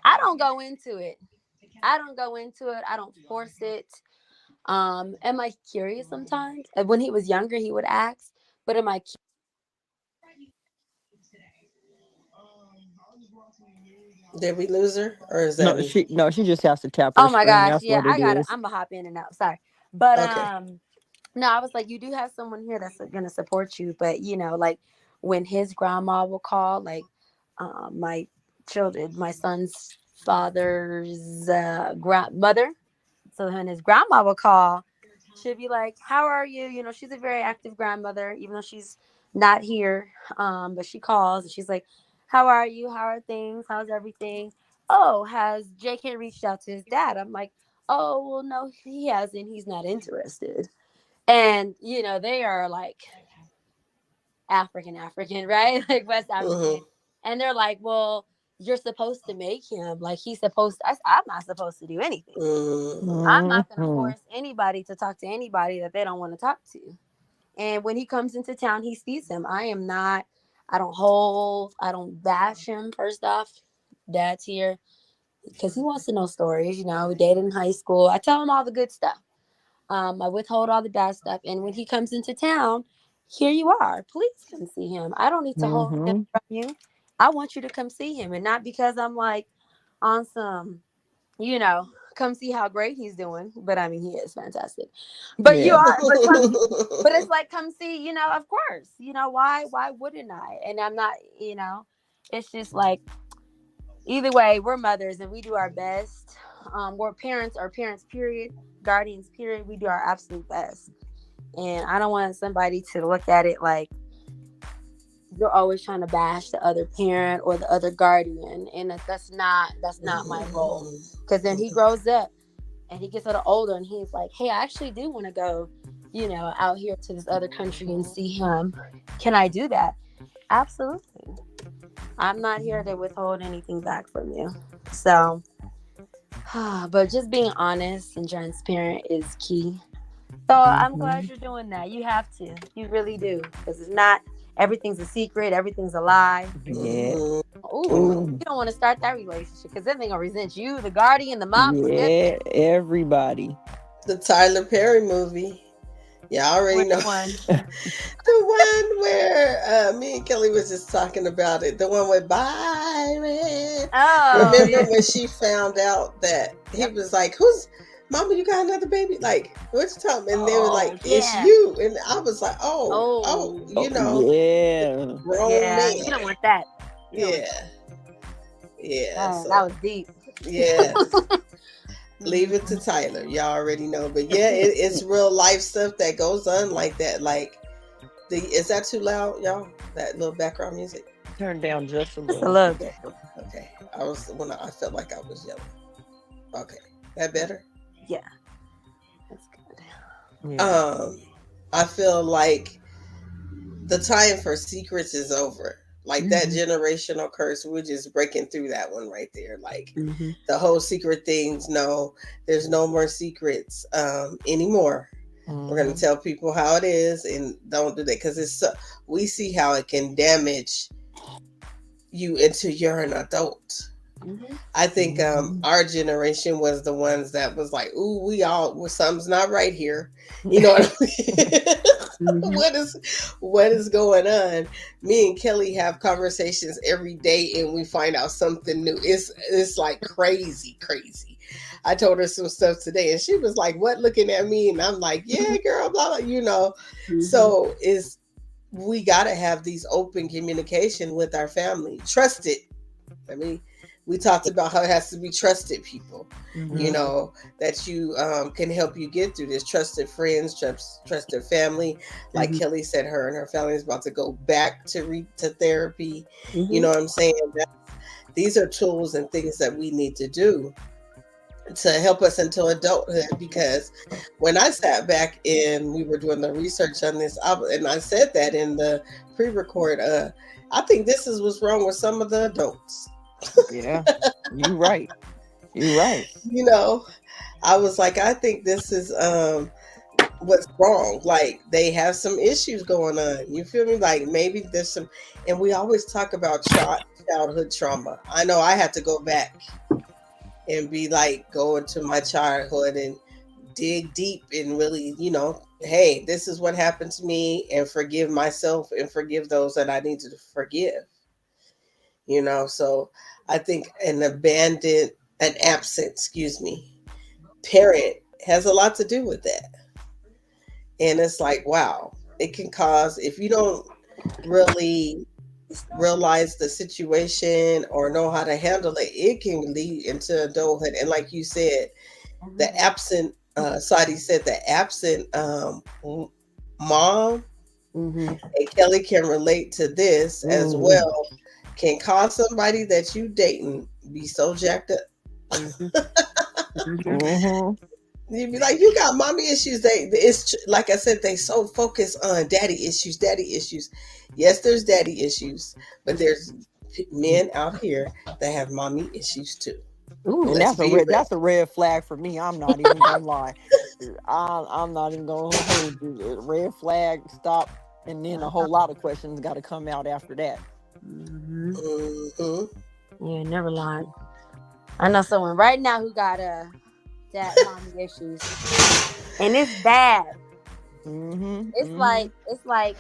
Speaker 12: I don't go into it. I don't go into it. I don't force it. Am I curious sometimes? When he was younger, he would ask, but am I?
Speaker 10: Did we lose her, or is that
Speaker 9: No,
Speaker 10: me?
Speaker 9: she just has to tap her
Speaker 12: Oh my
Speaker 9: screen.
Speaker 12: gosh,
Speaker 9: That's
Speaker 12: yeah,
Speaker 9: what
Speaker 12: I
Speaker 9: it
Speaker 12: got it.
Speaker 9: is.
Speaker 12: I'm gonna hop in and out. Sorry, but
Speaker 10: Okay.
Speaker 12: no, I was like, you do have someone here that's gonna support you, but like when his grandma will call, like my my son's father's grandmother. So when his grandma will call, she'll be like, "How are you?" She's a very active grandmother, even though she's not here. But she calls and she's like, "How are you? How are things? How's everything?" Oh, has JK reached out to his dad? I'm like, "Oh, well, no, he hasn't. He's not interested." And they are like African, right? Like West African.
Speaker 10: Mm-hmm.
Speaker 12: And they're like, well, you're supposed to make him. Like he's supposed to. I'm not supposed to do anything.
Speaker 10: Mm-hmm.
Speaker 12: I'm not going to
Speaker 9: Mm-hmm.
Speaker 12: force anybody to talk to anybody that they don't want to talk to. And when he comes into town, he sees him. I don't hold, I don't bash him. First off, dad's here because he wants to know stories. You know, we dated in high school. I tell him all the good stuff. I withhold all the bad stuff. And when he comes into town, here you are. Please come see him. I don't need to hold him
Speaker 9: Mm-hmm.
Speaker 12: from you. I want you to come see him. And not because I'm like on some, you know, come see how great he's doing. But I mean, he is fantastic. But you
Speaker 9: Yeah.
Speaker 12: are, but come, but it's like, come see, you know, of course. You know, why wouldn't I? And I'm not, you know, it's just like, either way, we're mothers and we do our best. We're parents, or parents, period, guardians, period. We do our absolute best. And I don't want somebody to look at it like you're always trying to bash the other parent or the other guardian. And that's not my role. Because then he grows up and he gets a little older and he's like, hey, I actually do want to go, you know, out here to this other country and see him. Can I do that? Absolutely. I'm not here to withhold anything back from you. So, but just being honest and transparent is key. So I'm glad
Speaker 9: Mm-hmm.
Speaker 12: you're doing that. You have to. You really do. Because it's not, everything's a secret, everything's a lie.
Speaker 9: Yeah.
Speaker 12: Ooh,
Speaker 9: Ooh.
Speaker 12: you don't want to start that relationship because then they're going to resent you, the guardian, the mom, forget
Speaker 9: Yeah. Everybody.
Speaker 10: The Tyler Perry movie. Yeah, I already
Speaker 12: which
Speaker 10: know.
Speaker 12: one.
Speaker 10: The one where me and Kelly was just talking about it. The one with Byron.
Speaker 12: Oh,
Speaker 10: Remember
Speaker 12: yeah.
Speaker 10: when she found out that he
Speaker 12: Yep.
Speaker 10: was like, "Who's Mama? You got another baby? Like, what's talking?" And they were
Speaker 12: Oh,
Speaker 10: like, "It's
Speaker 12: yeah.
Speaker 10: you." And I was like, "Oh,
Speaker 12: Oh,
Speaker 10: you
Speaker 9: Oh,
Speaker 10: know,
Speaker 9: yeah.
Speaker 10: grown
Speaker 12: yeah. You don't
Speaker 10: man."
Speaker 12: want that. You don't want
Speaker 10: Yeah, yeah.
Speaker 12: that. That
Speaker 10: So
Speaker 12: was deep.
Speaker 10: yes, leave it to
Speaker 12: Mhm.
Speaker 10: Tyler. Y'all already know. But yeah, it's real life stuff that goes on like that. Like, is that too loud, y'all? That little background music.
Speaker 9: Turn down just a
Speaker 12: Just a
Speaker 9: little.
Speaker 12: little bit.
Speaker 10: Okay. Okay. I felt like I was yelling. Okay. That better?
Speaker 12: Yeah, that's good.
Speaker 9: Yeah.
Speaker 10: Um I feel like the time for secrets is over. Like that
Speaker 12: Hmm.
Speaker 10: generational curse, we're just breaking through that one right there. Like
Speaker 12: Hmm.
Speaker 10: the whole secret things, no, there's no more secrets anymore. We're gonna
Speaker 9: Mm-hmm.
Speaker 10: tell people how it is and don't do that because we see how it can damage you into you're an adult.
Speaker 12: Hmm.
Speaker 10: I think
Speaker 9: Mm-hmm.
Speaker 10: our generation was the ones that was like, "Ooh, well, something's not right here." You know what I mean?
Speaker 12: Hmm.
Speaker 10: What is going on? Me and Kelly have conversations every day, and we find out something new. It's like crazy, crazy. I told her some stuff today, and she was like, "What?" Looking at me, and I'm like, "Yeah, girl, blah blah." You know,
Speaker 12: Hmm.
Speaker 10: so is we got to have these open communication with our family. Trust it. I mean, we talked about how it has to be trusted people, you
Speaker 12: Hmm.
Speaker 9: Mm-hmm.
Speaker 10: know, that you can help you get through this. Trusted friends, trusted family. Like
Speaker 12: Hmm.
Speaker 10: Kelly said, her and her family is about to go back to therapy. You
Speaker 12: Hmm.
Speaker 10: know what I'm saying? These are tools and things that we need to do to help us into adulthood because when I sat back and we were doing the research on this, and I said that in the pre-record, I think this is what's wrong with some of the adults.
Speaker 9: Yeah. You right. You right.
Speaker 10: You know, I was like, I think this is what's wrong. Like they have some issues going on. You feel me? Like maybe there's some, and we always talk about childhood trauma. I know I had to go back and be like, go into my childhood and dig deep and really, hey, this is what happened to me, and forgive myself and forgive those that I need to forgive. So I think an absent, excuse me, parent has a lot to do with that. And it's like, wow, it can cause, if you don't really realize the situation or know how to handle it, it can lead into adulthood. And like you said, the absent, Sadi said, the absent mom,
Speaker 12: Hmm.
Speaker 10: and Kelly can relate to this as
Speaker 9: Ooh.
Speaker 10: well, can cause somebody that you dating be so jacked up.
Speaker 12: Hmm. Hmm.
Speaker 9: Mm-hmm.
Speaker 10: You'd be like, you got mommy issues. It's like I said, they so focus on daddy issues, daddy issues. Yes, there's daddy issues, but there's men out here that have mommy issues too.
Speaker 12: Ooh.
Speaker 9: And
Speaker 10: Let's be real.
Speaker 9: that's a red flag for me. I'm not even gonna lie. I'm not even gonna hold you. Red flag. Stop. And then a whole lot of questions got to come out after that.
Speaker 12: Mm-hmm.
Speaker 10: Hmm.
Speaker 12: Yeah, never lying. I know someone right now who got dad mommy issues, and it's bad.
Speaker 9: Mm-hmm.
Speaker 12: It's
Speaker 9: Mm-hmm.
Speaker 12: like it's like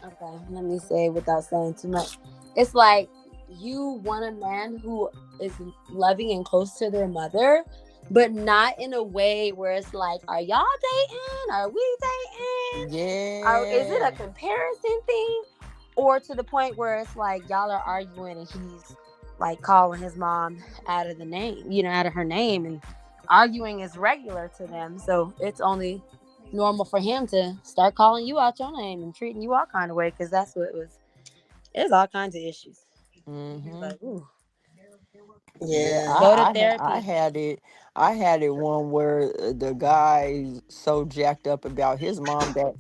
Speaker 12: okay, let me say it without saying too much. It's like you want a man who is loving and close to their mother, but not in a way where it's like, are y'all dating? Are we dating? Is it a
Speaker 9: Yeah.
Speaker 12: comparison thing? Or to the point where it's like y'all are arguing and he's like calling his mom out of the name, out of her name, and arguing is regular to them. So it's only normal for him to start calling you out your name and treating you all kind of way because that's what it was. It's all kinds of issues. It's
Speaker 9: Mm-hmm.
Speaker 12: like, ooh,
Speaker 9: Yeah,
Speaker 10: Yeah.
Speaker 12: go to
Speaker 9: I
Speaker 12: therapy.
Speaker 9: had it. I had it one where the guy so jacked up about his mom that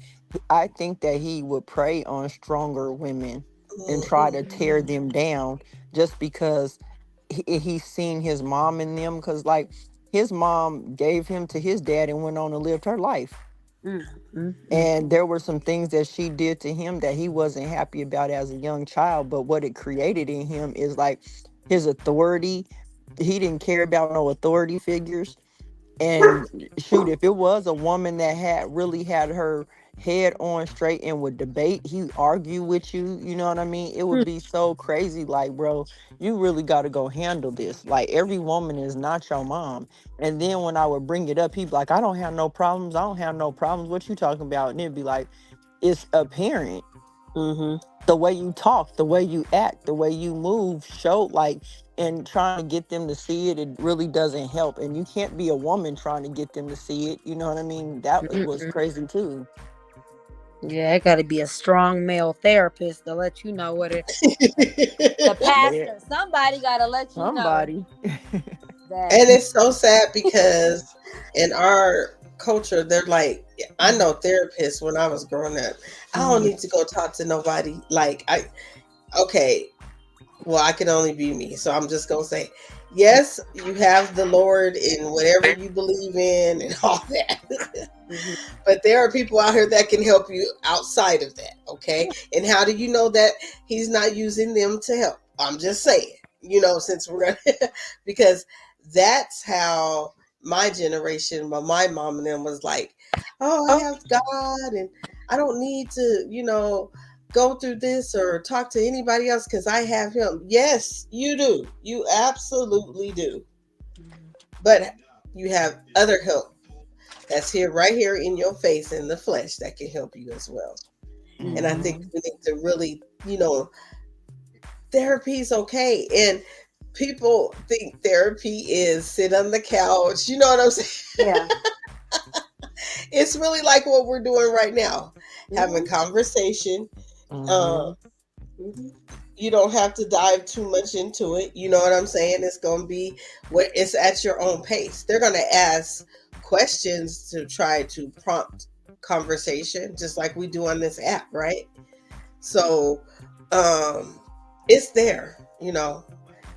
Speaker 9: I think that he would prey on stronger women and try
Speaker 10: Hmm.
Speaker 9: to tear them down just because he's seen his mom in them. Because like his mom gave him to his dad and went on and lived her life.
Speaker 12: Mm, mm, mm.
Speaker 9: And there were some things that she did to him that he wasn't happy about as a young child. But what it created in him is like his authority. He didn't care about no authority figures. And shoot, if it was a woman that had her head on straight and would debate, he argue with you, you know what I mean? It would
Speaker 12: Mm,
Speaker 9: be so crazy. Like, bro, you really gotta go handle this. Like every woman is not your mom. And then when I would bring it up, he'd be like, I don't have no problems. I don't have no problems. What you talking about? And it'd be like, it's apparent
Speaker 12: mm-hmm.
Speaker 9: the way you talk, the way you act, the way you move, show like and trying to get them to see it, it really doesn't help. And you can't be a woman trying to get them to see it. You know what I mean? That was
Speaker 12: Mm-mm.
Speaker 9: crazy too.
Speaker 12: Yeah, it got to be a strong male therapist to let you know what it. The
Speaker 9: Yeah.
Speaker 12: pastor, somebody got to let you know
Speaker 9: Somebody.
Speaker 12: that.
Speaker 10: And it's so sad because in our culture, they're like, I know therapists when I was growing up. I don't
Speaker 9: Mhm.
Speaker 10: need to go talk to nobody. Okay, well, I can only be me. So I'm just going to say, yes, you have the Lord in whatever you believe in and all that.
Speaker 12: Mhm.
Speaker 10: But there are people out here that can help you outside of that. Okay. And how do you know that he's not using them to help? I'm just saying, since we're going to, because that's how my generation, but my mom and them was like, oh, I have God and I don't need to, go through this or talk to anybody else because I have him. Yes, you do. You absolutely do. But you have other help that's here, right here in your face in the flesh that can help you as well. And I think
Speaker 9: Mhm.
Speaker 10: we need to really, therapy is okay. And people think therapy is sit on the couch. You know what I'm saying?
Speaker 12: Yeah.
Speaker 10: It's really like what we're doing right now, having
Speaker 12: Mhm.
Speaker 10: conversation. Uh,
Speaker 9: Mhm.
Speaker 12: Mhm.
Speaker 10: you don't have to dive too much into it. You know what I'm saying? It's going to be what it's at your own pace. They're going to ask questions to try to prompt conversation, just like we do on this app, right? So, um, it's there.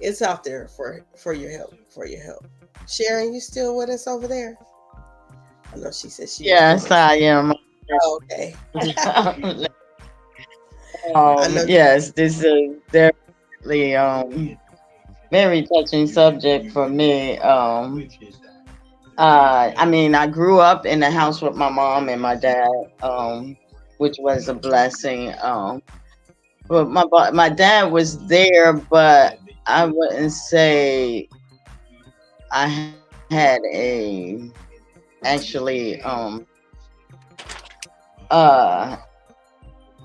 Speaker 10: It's out there for your help. For your help. Sharon, you still with us over there? I know she said she was
Speaker 11: Yes,
Speaker 10: doing.
Speaker 11: I am.
Speaker 10: Oh, okay. I know.
Speaker 11: Yes, this is definitely very touching subject for me. I mean, I grew up in the house with my mom and my dad, which was a blessing. But my dad was there, but I wouldn't say I had a actually uh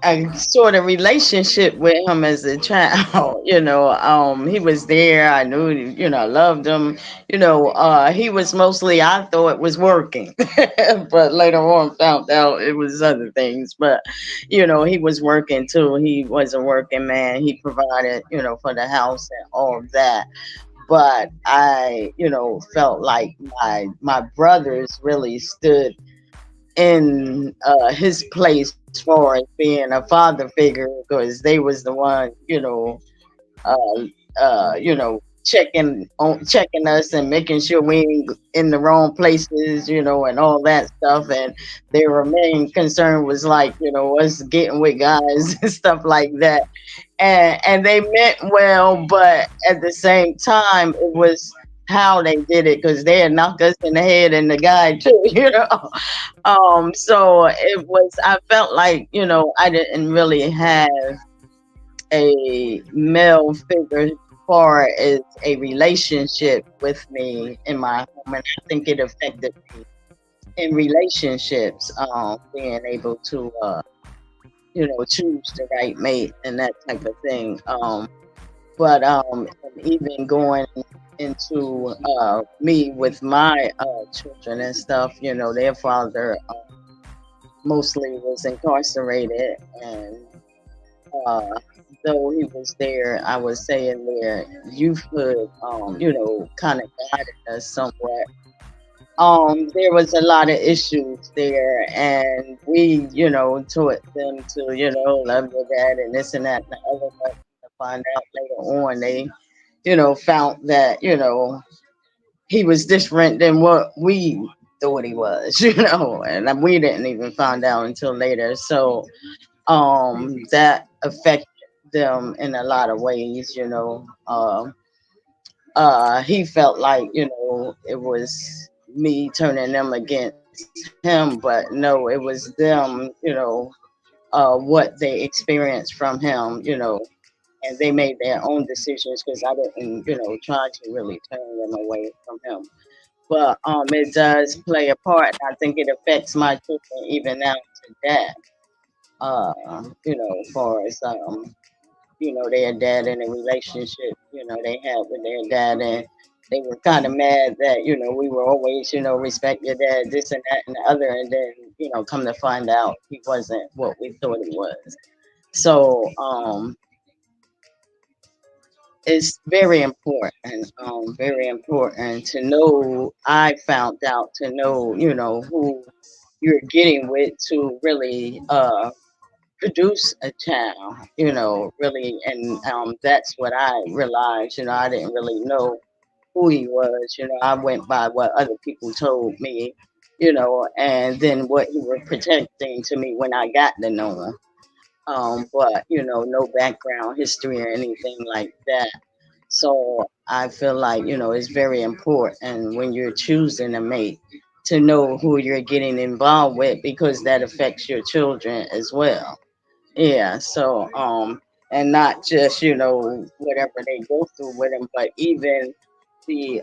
Speaker 11: a sort of relationship with him as a child. He was there. I knew, I loved him. He was mostly, I thought, was working, but later on found out it was other things. But he was working too. He was a working man. He provided, for the house and all of that. But I, felt like my brothers really stood in his place far as being a father figure because they was the one, uh, you know, checking us and making sure we ain't in the wrong places, and all that stuff. And their main concern was like, us getting with guys and stuff like that. And they meant well, but at the same time, it was how they did it because they had knocked us in the head and the guy too, So it was. I felt like I didn't really have a male figure as far as a relationship with me in my home, and I think it affected me in relationships, being able to choose the right mate and that type of thing. And even going into me with my children and stuff, their father mostly was incarcerated, and uh, though he was there, I was saying their youthhood, kind of guided us somewhat. There was a lot of issues there, and we, taught them to, love your dad and this and that and the other. But to find out later on, they, found that, he was different than what we thought he was, and we didn't even find out until later. So, that affected them in a lot of ways, he felt like it was me turning them against him, but no, it was them, what they experienced from him, and they made their own decisions because I didn't, try to really turn them away from him. But it does play a part. I think it affects my children even now today. As far as their dad and the relationship, they had with their dad, and they were kind of mad that, we were always, respect your dad, this and that and the other, and then, come to find out he wasn't what we thought he was. So, it's very important to know. I found out to know, who you're getting with to really produce a child, really. And that's what I realized. I didn't really know who he was. I went by what other people told me, and then what he was protecting to me when I got to know him. But no background history or anything like that. So I feel like it's very important when you're choosing a mate to know who you're getting involved with because that affects your children as well. Yeah, so and not just, whatever they go through with them, but even the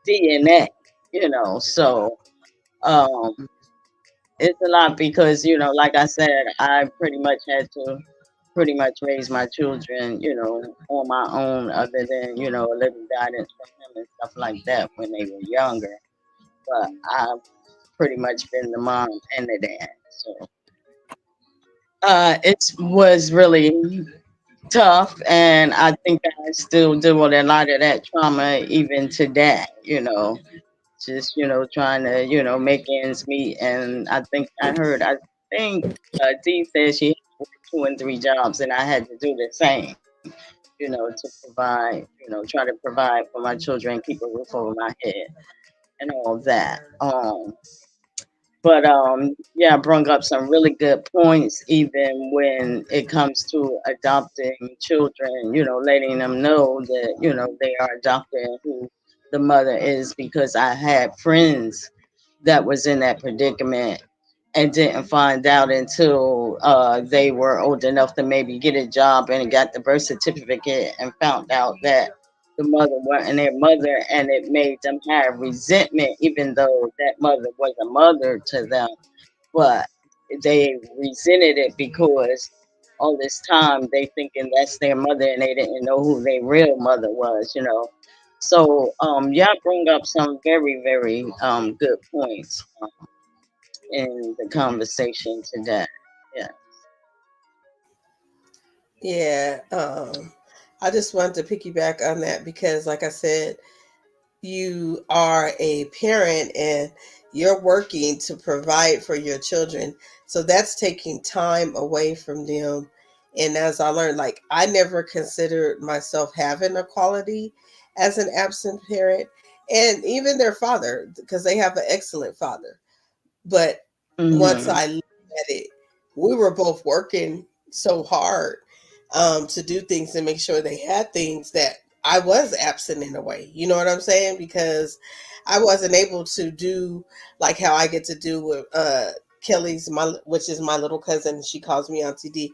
Speaker 11: DNA, so um it's a lot because, like I said, I pretty much had to pretty much raise my children, on my own, other than, a little guidance from him and stuff like that when they were younger. But I've pretty much been the mom and the dad. So it was really tough, and I think I still deal with a lot of that trauma even today, just trying to make ends meet. And I think Dee said she had to work 2 and 3 jobs, and I had to do the same, to provide, try to provide for my children, keep a roof over my head and all that. But yeah, I brung up some really good points, even when it comes to adopting children, letting them know that, they are adopting who the mother is, because I had friends that was in that predicament and didn't find out until they were old enough to maybe get a job and got the birth certificate and found out that the mother wasn't their mother, and it made them have resentment even though that mother was a mother to them. But they resented it because all this time they thinking that's their mother and they didn't know who their real mother was, So y'all bring up some very, very good points in the conversation today. Yeah.
Speaker 10: Yeah, I just wanted to piggyback on that because, like I said, you are a parent and you're working to provide for your children. So that's taking time away from them And as I learned, like I never considered myself having a quality as an absent parent, and even their father, because they have an excellent father. But once
Speaker 11: Mhm.
Speaker 10: I looked at it, we were both working so hard to do things and make sure they had things that I was absent in a way. You know what I'm saying? Because I wasn't able to do like how I get to do with Kelly's, which is my little cousin. She calls me Auntie D.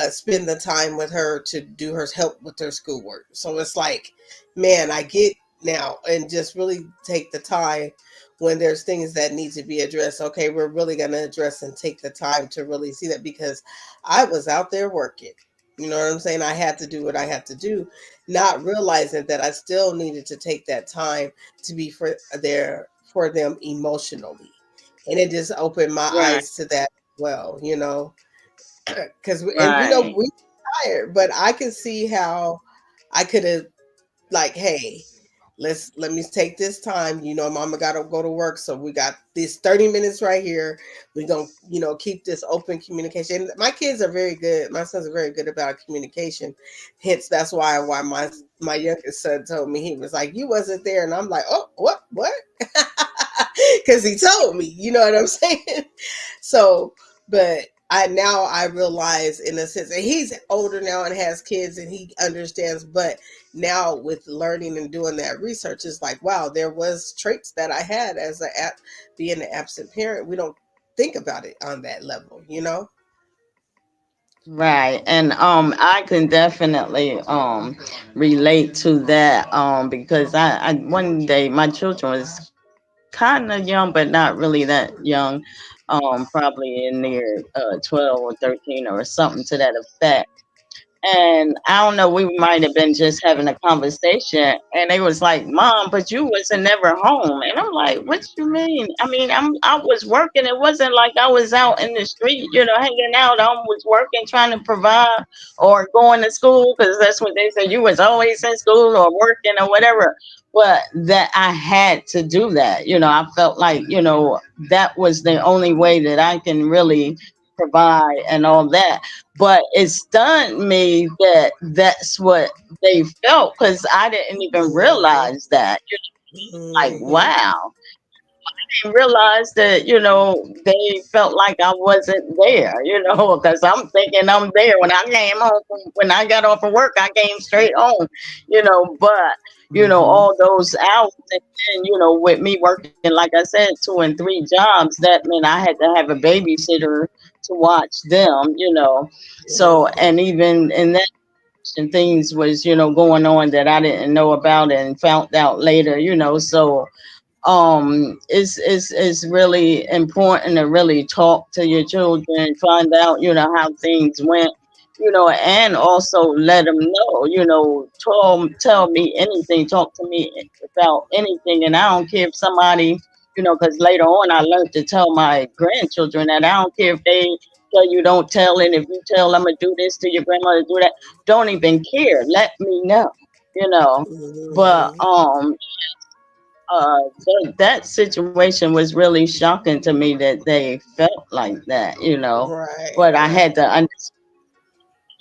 Speaker 10: Spend the time with her to do her help with her schoolwork. So it's like, man, I get now and just really take the time when there's things that need to be addressed. Okay, we're really going to address and take the time to really see that because I was out there working. You know what I'm saying? I had to do what I had to do, not realizing that I still needed to take that time to be there for them emotionally. And it just opened my
Speaker 11: Right.
Speaker 10: eyes to that well, because and
Speaker 11: Right.
Speaker 10: we tired, but I could see how I could have like, hey, let me take this time. Mama gotta go to work, so we got these 30 minutes right here. We gonna, keep this open communication. My kids are very good. My sons are very good about communication. Hence, that's why my youngest son told me, he was like, "You wasn't there," and I'm like, "Oh, what?" Because he told me. You know what I'm saying? So, but I realize in a sense, and he's older now and has kids and he understands, but now with learning and doing that research, it's like, wow, there was traits that I had as being an absent parent. We don't think about it on that level.
Speaker 11: Right. And I can definitely relate to that because I one day my children was kind of young but not really that young, probably in near 12 or 13 or something to that effect. And I don't know, we might have been just having a conversation, and they was like, "Mom, but you wasn't never home." And I'm like, "What you mean?" I mean, I was working. It wasn't like I was out in the street, hanging out. I was working, trying to provide or going to school because that's what they said. You was always in school or working or whatever. But that I had to do that. I felt like that was the only way that I can really provide and all that, but it stunned me that that's what they felt because I didn't even
Speaker 10: Hmm.
Speaker 11: realize that. Like,
Speaker 10: Hmm.
Speaker 11: wow, didn't realize that they felt like I wasn't there. Because I'm thinking I'm there when I came home. When I got off of work, I came straight home. But
Speaker 10: Hmm.
Speaker 11: all those hours, and then with me working, like I said, two and three jobs, that meant I had to have a babysitter to watch them. So and even in that and things was going on that I didn't know about and found out later. So it's really important to really talk to your children, find out how things went, and also let them know, tell me anything, talk to me about anything. And I don't care if somebody, because later on I learned to tell my grandchildren that I don't care if they tell you don't tell, and if you tell I'm gonna do this to your grandmother, do that, don't even care, let me know, you know but
Speaker 10: Hmm.
Speaker 11: that situation was really shocking to me that they felt like that,
Speaker 10: Right,
Speaker 11: but I
Speaker 10: right.
Speaker 11: had to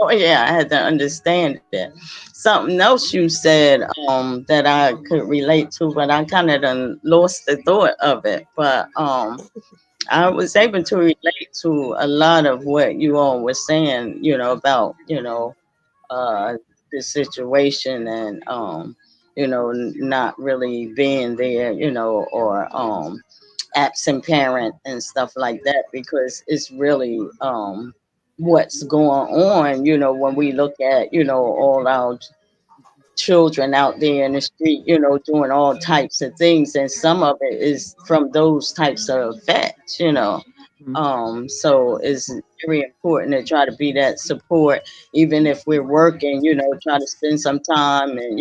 Speaker 11: oh yeah, I had to understand it. Something else you said that I could relate to, but I kind of done lost the thought of it. But I was able to relate to a lot of what you all were saying, about uh, the situation and not really being there, or absent parent and stuff like that, because it's really what's going on, when we look at all our children out there in the street, doing all types of things, and some of it is from those types of effects. So it's very important to try to be that support, even if we're working, try to spend some time and,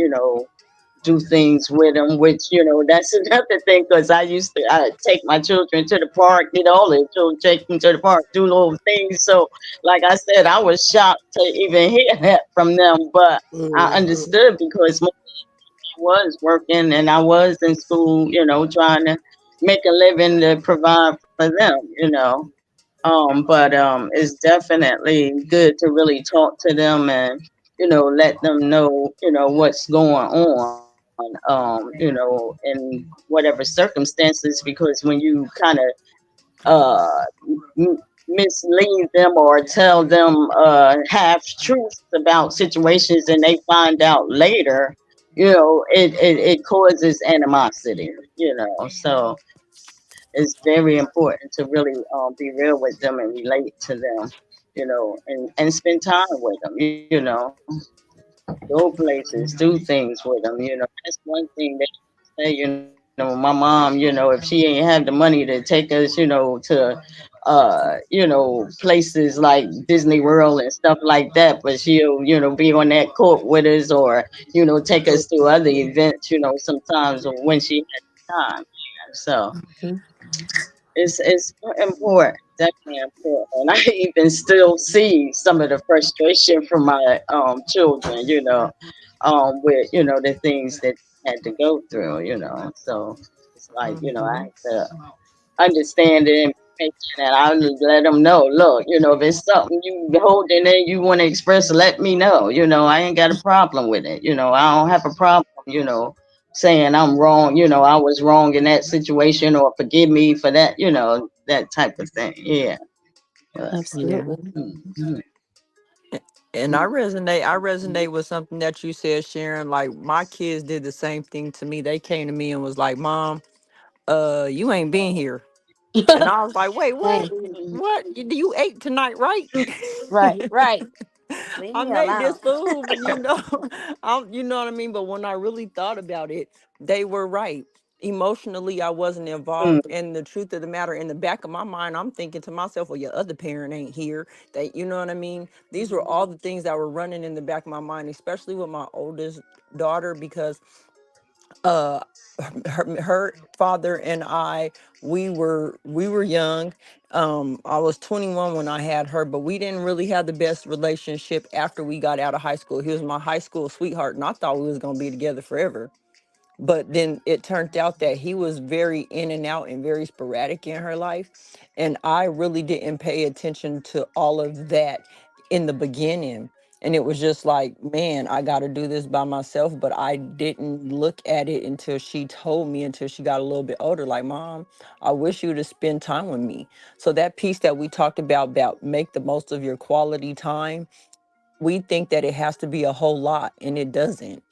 Speaker 11: do things with them, which, that's another thing, because I take my children to the park, all the children take them to the park, do little things. So, like I said, I was shocked to even hear that from them, but I
Speaker 10: Hmm.
Speaker 11: understood because I was working and I was in school, trying to make a living to provide for them. But it's definitely good to really talk to them and let them know what's going on in whatever circumstances, because when you kind of uh mislead them or tell them half truths about situations and they find out later, it causes animosity. So it's very important to really be real with them and relate to them, and spend time with them, go places, do things with them. That's one thing they say. My mom, if she ain't have the money to take us, places like Disney World and stuff like that, but she'll, be on that court with us, or, take us to other events, sometimes when she had time. So
Speaker 12: Mhm.
Speaker 11: it's important, definitely important. And I even still see some of the frustration from my children, with the things that they had to go through, So it's like, I
Speaker 9: Mhm.
Speaker 11: have to understand it and be patient, and I let them know, look, if it's something you holding in, you want to express, let me know. I ain't got a problem with it. I don't have a problem, saying I'm wrong, I was wrong in that situation, or forgive me for that, that type of thing. Yeah. Uh,
Speaker 9: Yeah.
Speaker 12: Absolutely.
Speaker 11: mhm,
Speaker 9: And I resonate with something that you said, Sharon. Like my kids did the same thing to me. They came to me and was like, "Mom, you ain't been here." And I was like, "Wait, what?
Speaker 12: Same.
Speaker 11: mhm,
Speaker 9: What? You ate tonight, right?"
Speaker 12: Right, right. Leave
Speaker 9: I
Speaker 12: me
Speaker 9: made this
Speaker 12: alone.
Speaker 9: food, but you know what I mean. But when I really thought about it, they were right. Emotionally, I wasn't involved, and the truth of the matter, in the back of my mind, I'm thinking to myself, "Well, your other parent ain't here." You know what I mean. These were all the things that were running in the back of my mind, especially with my oldest daughter, because uh her father and I, we were young. I was 21 when I had her, but we didn't really have the best relationship after we got out of high school. He was my high school sweetheart, and I thought we was going to be together forever. But then it turned out that he was very in and out and very sporadic in her life, and I really didn't pay attention to all of that in the beginning. And it was just like, man, I got to do this by myself. But I didn't look at it until she told me, until she got a little bit older, like, "Mom, I wish you to spend time with me." So that piece that we talked about make the most of your quality time, we think that it has to be a whole lot, and it doesn't.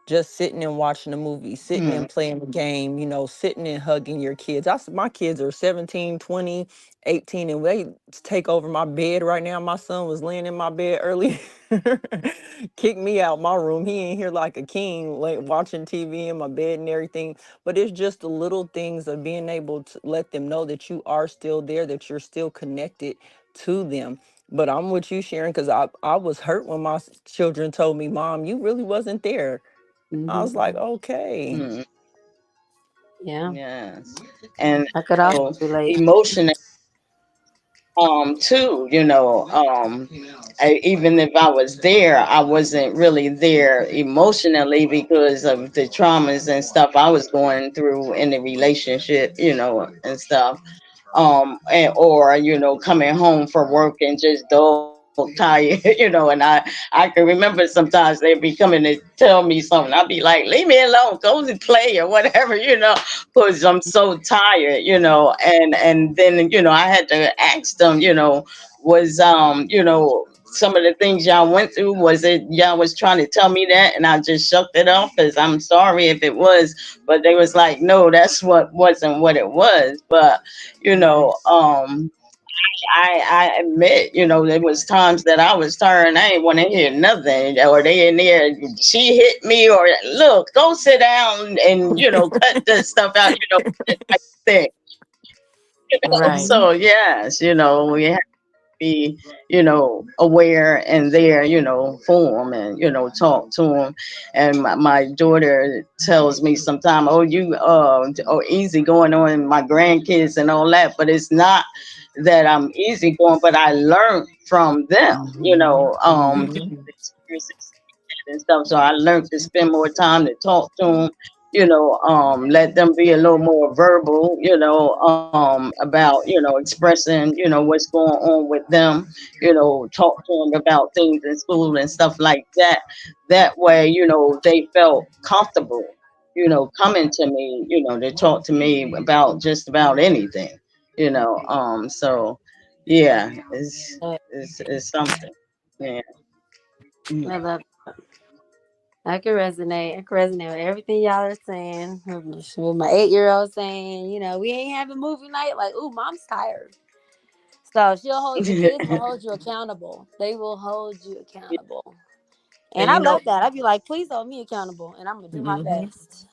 Speaker 9: Just sitting and watching a movie, sitting and
Speaker 11: mhm,
Speaker 9: playing a game, sitting and hugging your kids. My kids are 17, 20, 18, and they take over my bed right now. My son was laying in my bed early, kicked me out my room. He ain't here like a king, like watching TV in my bed and everything. But it's just the little things of being able to let them know that you are still there, that you're still connected to them. But I'm with you, Sharon, because I was hurt when my children told me, "Mom, you really wasn't there." I
Speaker 12: Hmm.
Speaker 9: was like, "Okay."
Speaker 11: mhm.
Speaker 12: Yeah,
Speaker 11: Yes. And
Speaker 12: I could also
Speaker 11: so
Speaker 12: relate.
Speaker 11: emotion too, even if I was there, I wasn't really there emotionally because of the traumas and stuff I was going through in the relationship, and stuff. Or coming home from work and just dog tired, and I can remember sometimes they'd be coming to tell me something. I'd be like, leave me alone, go to play or whatever, because I'm so tired, and then I had to ask them, was some of the things y'all went through, was it y'all was trying to tell me that and I just shucked it off because I'm sorry if it was, but they was like, no, that's what wasn't what it was. But you
Speaker 9: Right.
Speaker 11: know um I admit, there was times that I was tired. I ain't want to hear nothing, or they in there. She hit me, or look, go sit down, and cut that stuff out. That type of thing.
Speaker 12: Right.
Speaker 11: So yes, we have to be, aware and there, for them, and talk to them. And my daughter tells me sometimes, "Oh, you oh easy going on my grandkids and all that," but it's not that I'm easy going, but I learned from them,
Speaker 9: Hmm.
Speaker 11: through
Speaker 9: Hmm.
Speaker 11: the experiences and stuff. So I learned to spend more time to talk to them, let them be a little more verbal, about, expressing, what's going on with them, talk to them about things in school and stuff like that. That way, they felt comfortable, coming to me, to talk to me about just about anything, so yeah, it's something. Yeah. Mm.
Speaker 12: I love that. I can resonate. I can resonate with everything y'all are saying. With my 8-year-old saying, we ain't having movie night. Like, ooh, mom's tired. So she'll hold your kids will hold you accountable. They will hold you accountable. And
Speaker 9: And
Speaker 12: I
Speaker 9: you know,
Speaker 12: love that. I'd be like, please hold me accountable. And I'm gonna do my
Speaker 9: hmm
Speaker 12: best.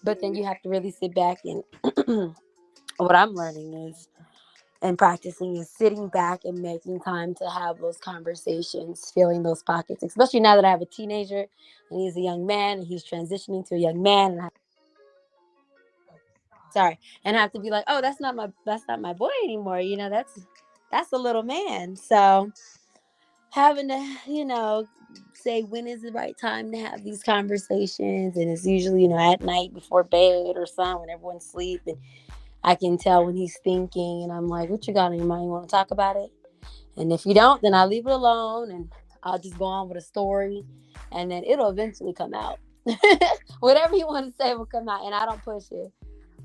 Speaker 12: But then you have to really sit back and what I'm learning is and practicing is sitting back and making time to have those conversations, filling those pockets, especially now that I have a teenager and he's a young man and he's transitioning to a young man and and I have to be like, oh, that's not my boy anymore. That's a little man. So having to, say when is the right time to have these conversations. And it's usually, at night before bed or something when everyone's asleep. And I can tell when he's thinking. And I'm like, what you got in your mind? You want to talk about it? And if you don't, then I'll leave it alone and I'll just go on with a story. And then it'll eventually come out. Whatever you want to say will come out. And I don't push it.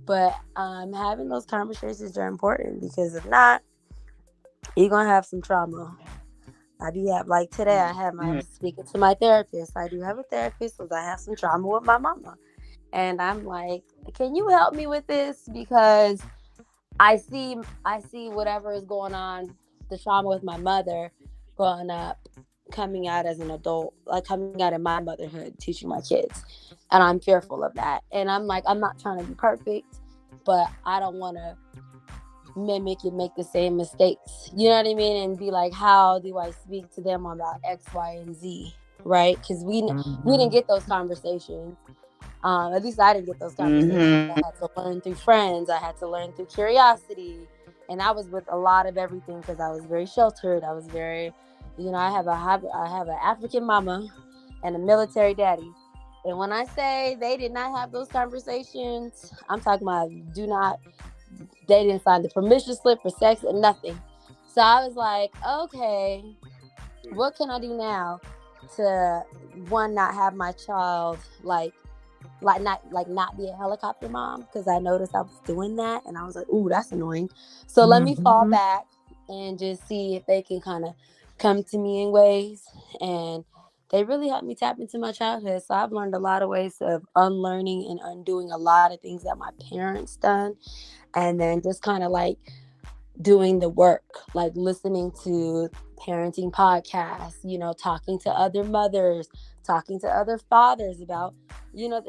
Speaker 12: But having those conversations are important because if not, you're going to have some trauma. I do have like today. I was speaking to my therapist. I do have a therapist because I have some trauma with my mama, and I'm like, can you help me with this because I see whatever is going on, the trauma with my mother, growing up, coming out as an adult, like coming out in my motherhood, teaching my kids, and I'm fearful of that. And I'm like, I'm not trying to be perfect, but I don't want to mimic and make the same mistakes. You know what I mean? And be like, how do I speak to them about X, Y, and Z? Right? Because we didn't
Speaker 9: hmm
Speaker 12: get those conversations. At least I didn't get those conversations.
Speaker 11: Mhm.
Speaker 12: I had to learn through friends. I had to learn through curiosity, and I was with a lot of everything because I was very sheltered. I was very, I have an African mama and a military daddy. And when I say they did not have those conversations, I'm talking about do not they didn't sign the permission slip for sex and nothing. So I was like, okay, what can I do now to one not have my child not be a helicopter mom because I noticed I was doing that and I was like, ooh, that's annoying. So let me fall
Speaker 9: hmm
Speaker 12: back and just see if they can kind of come to me in ways and they really helped me tap into my childhood. So I've learned a lot of ways of unlearning and undoing a lot of things that my parents done and then just kind of like doing the work, like listening to parenting podcasts, talking to other mothers, talking to other fathers about,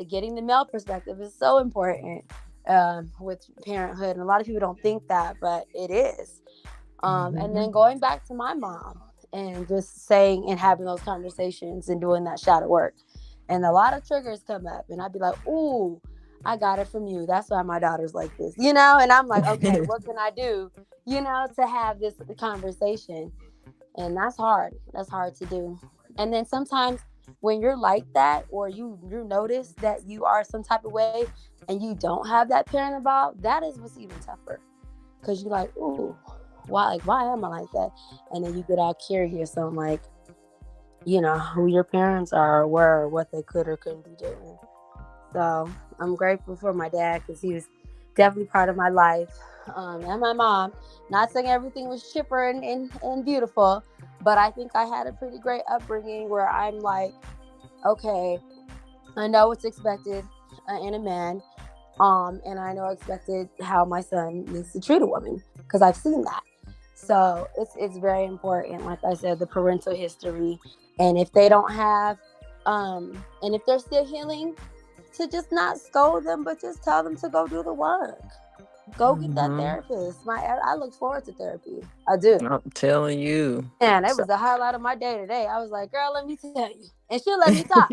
Speaker 12: getting the male perspective is so important with parenthood. And a lot of people don't think that, but it is. And then going back to my mom and just saying and having those conversations and doing that shadow work. And a lot of triggers come up, and I'd be like, ooh, I got it from you. That's why my daughter's like this, And I'm like, okay, what can I do, to have this conversation? And that's hard. That's hard to do. And then sometimes when you're like that, or you notice that you are some type of way, and you don't have that parent involved, that is what's even tougher. Cause you're like, ooh, why am I like that? And then you get all curious on like, who your parents are, or were, or what they could or couldn't be doing. So I'm grateful for my dad because he was definitely part of my life. And my mom. Not saying everything was chipper and beautiful, but I think I had a pretty great upbringing where I'm like, okay, I know what's expected in a man. And I know expected how my son needs to treat a woman because I've seen that. So it's very important. Like I said, the parental history, and if they don't have, and if they're still healing, to just not scold them, but just tell them to go do the work. Go get that
Speaker 9: hmm
Speaker 12: therapist. I look forward to therapy. I do.
Speaker 9: I'm telling you.
Speaker 12: And that
Speaker 9: So,
Speaker 12: was the highlight of my day today. I was like, girl, let me tell you. And she'll let me talk.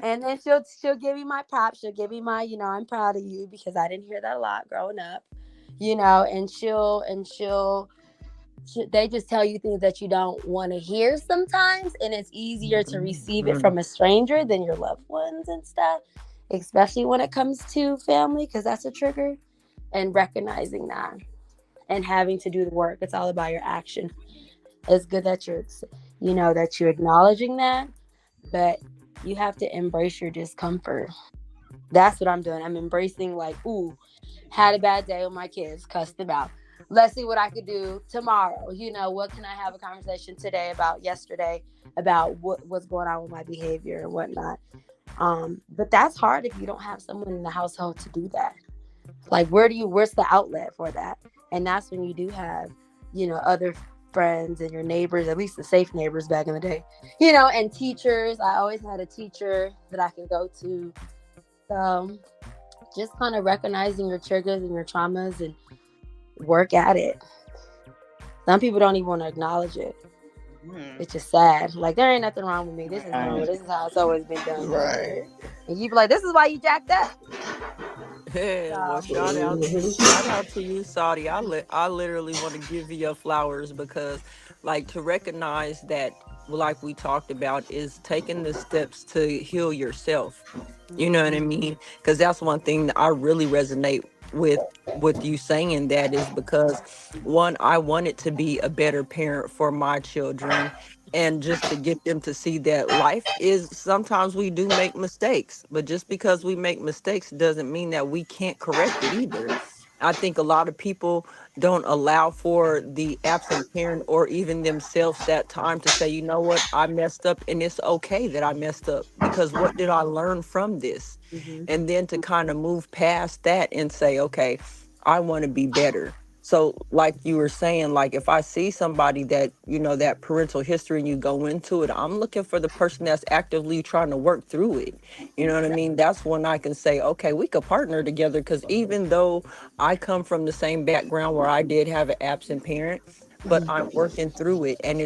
Speaker 12: And then she'll give me my props. She'll give me my, I'm proud of you because I didn't hear that a lot growing up. And they just tell you things that you don't want to hear sometimes, and it's easier to receive it
Speaker 9: Mhm.
Speaker 12: from a stranger than your loved ones and stuff. especially when it comes to family, because that's a trigger. And recognizing that and having to do the work. It's all about your action. It's good that that you're acknowledging that, but you have to embrace your discomfort. That's what I'm doing. I'm embracing, like, ooh, had a bad day with my kids, cussed them out. Let's see what I could do tomorrow. What can I have a conversation today about yesterday, about what's going on with my behavior and whatnot. But that's hard if you don't have someone in the household to do that. Like, where's the outlet for that? And that's when you do have, other friends and your neighbors, at least the safe neighbors back in the day, and teachers. I always had a teacher that I can go to. So just kind of recognizing your triggers and your traumas and work at it. Some people don't even want to acknowledge it. It's just sad. Like, there ain't nothing wrong with me. This is normal. This is how it's always been done.
Speaker 10: Right.
Speaker 12: And you be like, this is why you jacked up.
Speaker 9: Yeah, well,
Speaker 12: So,
Speaker 9: shout out to you, Saudi. I literally want to give you your flowers because, like, to recognize that, like we talked about, is taking the steps to heal yourself. You know what I mean? Because that's one thing that I really resonate with you saying that is because, one, I wanted to be a better parent for my children, and just to get them to see that life is, sometimes we do make mistakes, but just because we make mistakes doesn't mean that we can't correct it either. I think a lot of people don't allow for the absent parent or even themselves that time to say, you know what, I messed up, and it's okay that I messed up, because what did I learn from this?
Speaker 12: mhm.
Speaker 9: And then to kind of move past that and say, okay, I want to be better. So, like you were saying, like, if I see somebody that, that parental history, and you go into it, I'm looking for the person that's actively trying to work through it. You know what I mean? That's when I can say, okay, we could partner together. Because even though I come from the same background where I did have an absent parent, but I'm working through it, and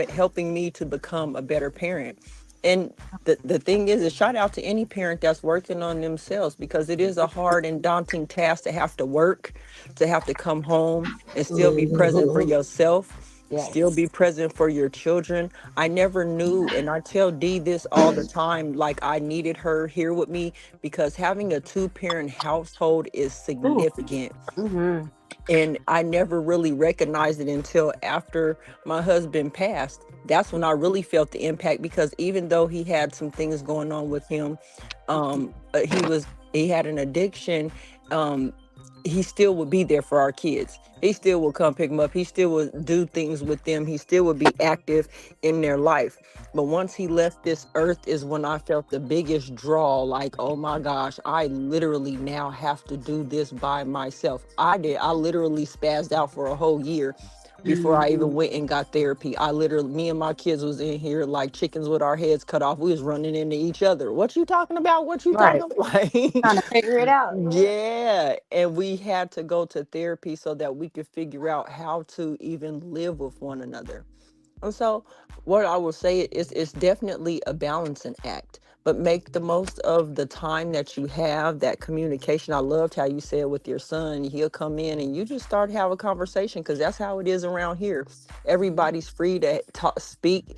Speaker 9: helping me to become a better parent. And the thing is shout out to any parent that's working on themselves, because it is a hard and daunting task to have to work, to have to come home and still be present for yourself, still
Speaker 12: Yes.
Speaker 9: be present for your children. I never knew, and I tell Dee this all the time, like, I needed her here with me, because having a two-parent household is
Speaker 12: Ooh.
Speaker 9: significant.
Speaker 12: Mm-hmm.
Speaker 9: And I never really recognized it until after my husband passed. That's when I really felt the impact, because even though he had some things going on with him, he had an addiction. um he still would be there for our kids. He still would come pick them up. He still would do things with them. He still would be active in their life. But once he left this earth is when I felt the biggest draw, like, oh my gosh, I literally now have to do this by myself. I literally spazzed out for a whole year before I even went and got therapy. Me and my kids was in here like chickens with our heads cut off. We was running into each other. What you talking about? What you
Speaker 12: Right.
Speaker 9: talking about? Like,
Speaker 12: Trying to figure it out. Yeah.
Speaker 9: yeah. And we had to go to therapy so that we could figure out how to even live with one another. And so, what I will say is, it's definitely a balancing act, but make the most of the time that you have, that communication. I loved how you said with your son, he'll come in and you just start to have a conversation, because that's how it is around here. Everybody's free to speak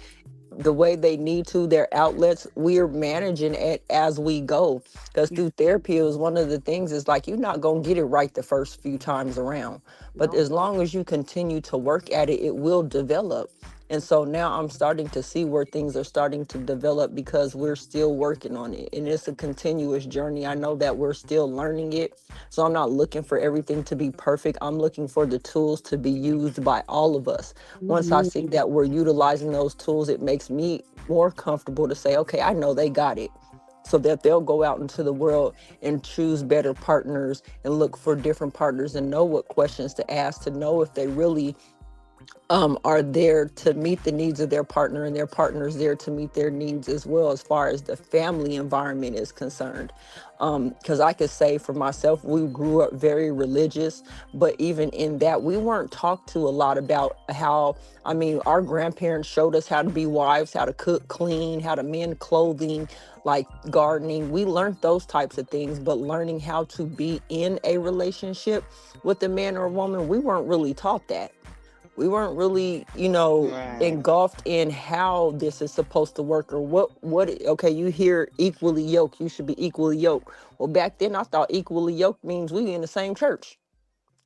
Speaker 9: the way they need to, their outlets. We're managing it as we go, because through therapy, it was one of the things is like, you're not going to get it right the first few times around, but
Speaker 12: No.
Speaker 9: as long as you continue to work at it, it will develop. And so now I'm starting to see where things are starting to develop, because we're still working on it, and it's a continuous journey. I know that we're still learning it, so I'm not looking for everything to be perfect. I'm looking for the tools to be used by all of us. Once I see that we're utilizing those tools, it makes me more comfortable to say, okay, I know they got it. So that they'll go out into the world and choose better partners and look for different partners and know what questions to ask, to know if they really are there to meet the needs of their partner, and their partner's there to meet their needs as well, as far as the family environment is concerned. Because I could say for myself, we grew up very religious, but even in that, we weren't talked to a lot about how, I mean, our grandparents showed us how to be wives, how to cook, clean, how to mend clothing, like gardening. We learned those types of things, but learning how to be in a relationship with a man or a woman, we weren't really taught that. We weren't really, you know,
Speaker 11: Right.
Speaker 9: engulfed in how this is supposed to work or okay, you hear equally yoked, you should be equally yoked. Well, back then I thought equally yoked means we in the same church.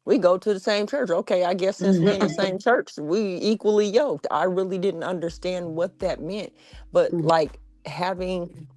Speaker 9: We go to the same church. Okay, I guess since we in the same church, we equally yoked. I really didn't understand what that meant. But like having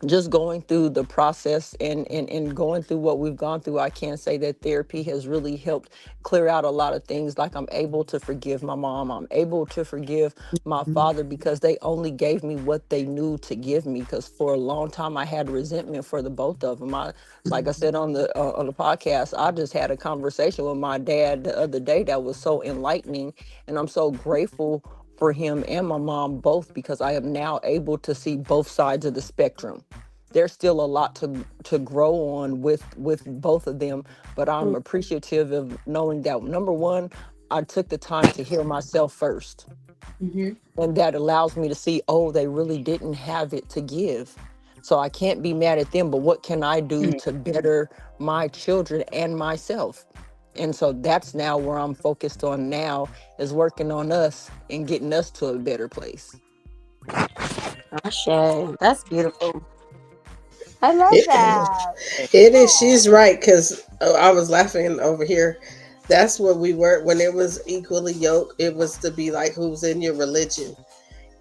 Speaker 9: just going through the process and going through what we've gone through, I can say that therapy has really helped clear out a lot of things. Like I'm able to forgive my mom. I'm able to forgive my father because they only gave me what they knew to give me. Because for a long time I had resentment for the both of them. Like I said on the podcast, I just had a conversation with my dad the other day that was so enlightening, and I'm so grateful for him and my mom both because I am now able to see both sides of the spectrum. There's still a lot to grow on with both of them, but I'm appreciative of knowing that number one, I took the time to hear myself first, and that allows me to see, oh, they really didn't have it to give. So I can't be mad at them, but what can I do to better my children and myself? And so that's now where I'm focused on now, is working on us and getting us to a better place.
Speaker 12: Ashe. That's beautiful. I love
Speaker 10: It,
Speaker 12: that.
Speaker 10: it is.
Speaker 12: Yeah.
Speaker 10: She's right because I was laughing over here. That's what we were when it was equally yoked. It was to be like who's in your religion,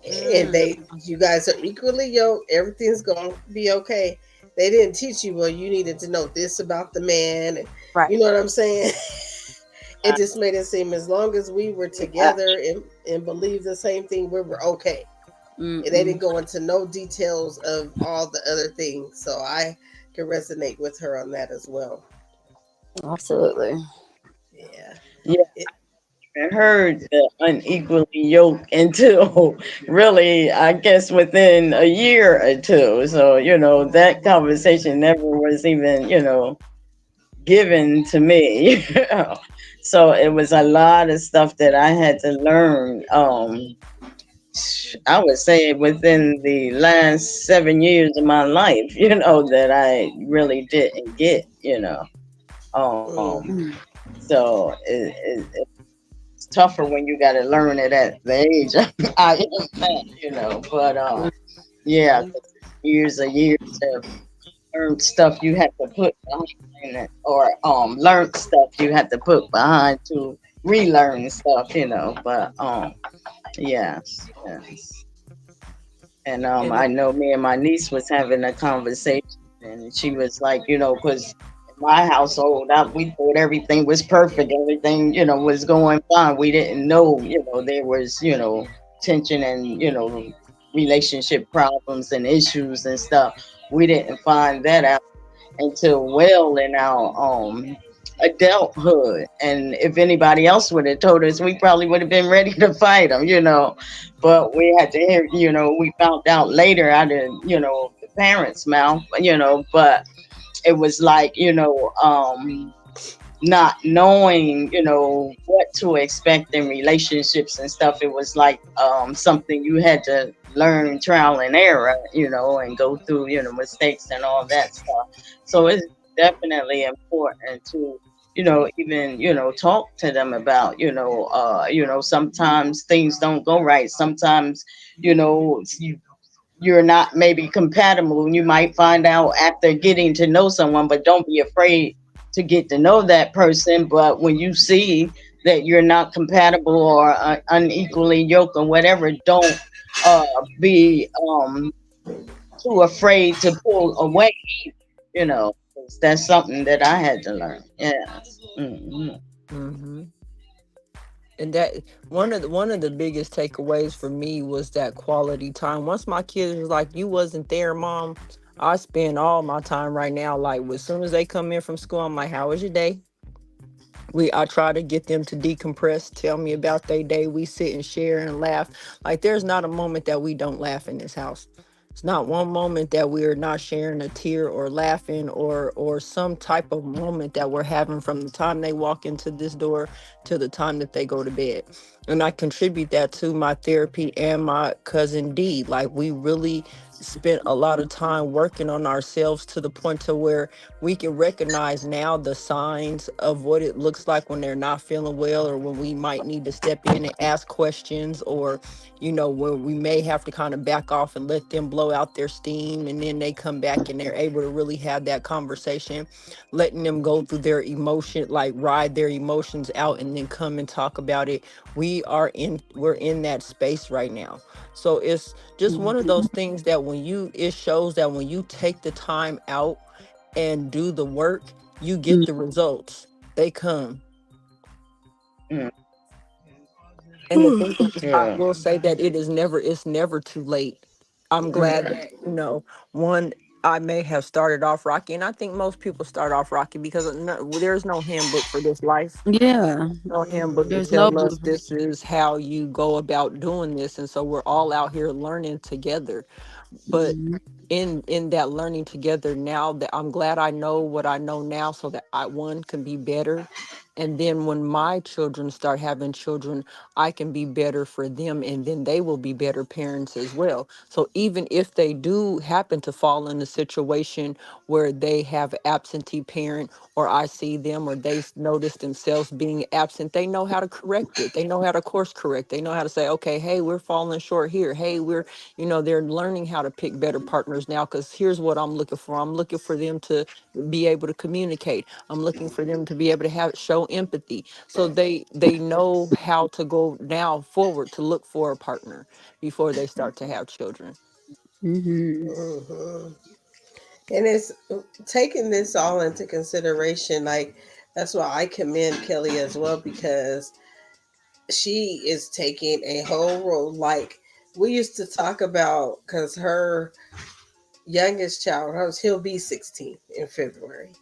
Speaker 10: and
Speaker 12: Mm,
Speaker 10: you guys are equally yoked. Everything's going to be okay. They didn't teach you, well, you needed to know this about the man, and
Speaker 12: right.
Speaker 10: you know what I'm saying. It just made it seem as long as we were together and believed the same thing, we were okay. And they didn't
Speaker 12: Mm-mm.
Speaker 10: go into no details of all the other things. So I can resonate with her on that as well.
Speaker 12: Absolutely.
Speaker 10: Yeah.
Speaker 11: Yeah,
Speaker 10: It,
Speaker 11: I heard the unequally yoked until really, I guess, within a year or two. So, that conversation never was even, given to me. So it was a lot of stuff that I had to learn. I would say within the last 7 years of my life, that I really didn't get. Um,
Speaker 10: mm,
Speaker 12: Mm.
Speaker 11: so it's tougher when you got to learn it at the age I am at, But yeah, 'cause years of learned stuff you had to put behind it, or learned stuff you had to put behind to relearn stuff, But yes. And
Speaker 9: And
Speaker 11: I know me and my niece was having a conversation, and she was like, because in my household, we thought everything was perfect, everything, was going fine. We didn't know, there was, tension and, relationship problems and issues and stuff. We didn't find that out until well in our adulthood. And if anybody else would have told us, we probably would have been ready to fight them. But we had to hear, we found out later out of, the parents' mouth, but it was like, not knowing, what to expect in relationships and stuff. It was like something you had to learn trial and error, and go through, mistakes and all that stuff. So it's definitely important to, even, talk to them about, sometimes things don't go right. Sometimes, you're not maybe compatible. You might find out after getting to know someone, but don't be afraid to get to know that person. But when you see that you're not compatible or unequally yoked or whatever, don't uh, be too afraid to pull away. You know, 'cause that's something that I had to learn. Yes.
Speaker 9: hmm and that one of the biggest takeaways for me was that quality time. Once my kids was like, "You wasn't there, mom," I spend all my time right now. Like as soon as they come in from school, I'm like, "How was your day?" I try to get them to decompress, tell me about their day. We sit and share and laugh. Like there's not a moment that we don't laugh in this house. It's not one moment that we are not sharing a tear or laughing or some type of moment that we're having from the time they walk into this door to the time that they go to bed. And I contribute that to my therapy and my cousin D. Like we really spent a lot of time working on ourselves to the point to where we can recognize now the signs of what it looks like when they're not feeling well, or when we might need to step in and ask questions, or when we may have to kind of back off and let them blow out their steam, and then they come back and they're able to really have that conversation, letting them go through their emotion, like ride their emotions out, and then come and talk about it. We're in that space right now. So it's just one of those things that it shows that when you take the time out and do the work, you get the results. They come.
Speaker 11: Mm.
Speaker 9: And the thing is, I
Speaker 11: Yeah.
Speaker 9: will say that it's never too late. I'm glad that, one, I may have started off rocky, and I think most people start off rocky because there's no handbook for this life.
Speaker 12: Yeah.
Speaker 9: No handbook to
Speaker 12: There's no
Speaker 9: tell us
Speaker 12: blueprint.
Speaker 9: this is how you go about doing this. And so we're all out here learning together. But
Speaker 12: Hmm.
Speaker 9: in that learning together, now that I'm glad I know what I know now, so that I one can be better, and then when my children start having children, I can be better for them, and then they will be better parents as well. So even if they do happen to fall in a situation where they have absentee parent, or I see them, or notice themselves being absent, they know how to correct it. They know how to course correct. They know how to say, okay, hey, we're falling short here. Hey, they're learning how to pick better partners now, because here's what I'm looking for. I'm looking for them to be able to communicate. I'm looking for them to be able to show empathy. So they know how to go now forward to look for a partner before they start to have children.
Speaker 12: Hmm.
Speaker 10: Mhm. And it's taking this all into consideration. Like, that's why I commend Kelly as well, because she is taking a whole role. Like, we used to talk about, because her youngest child, he'll be 16 in February.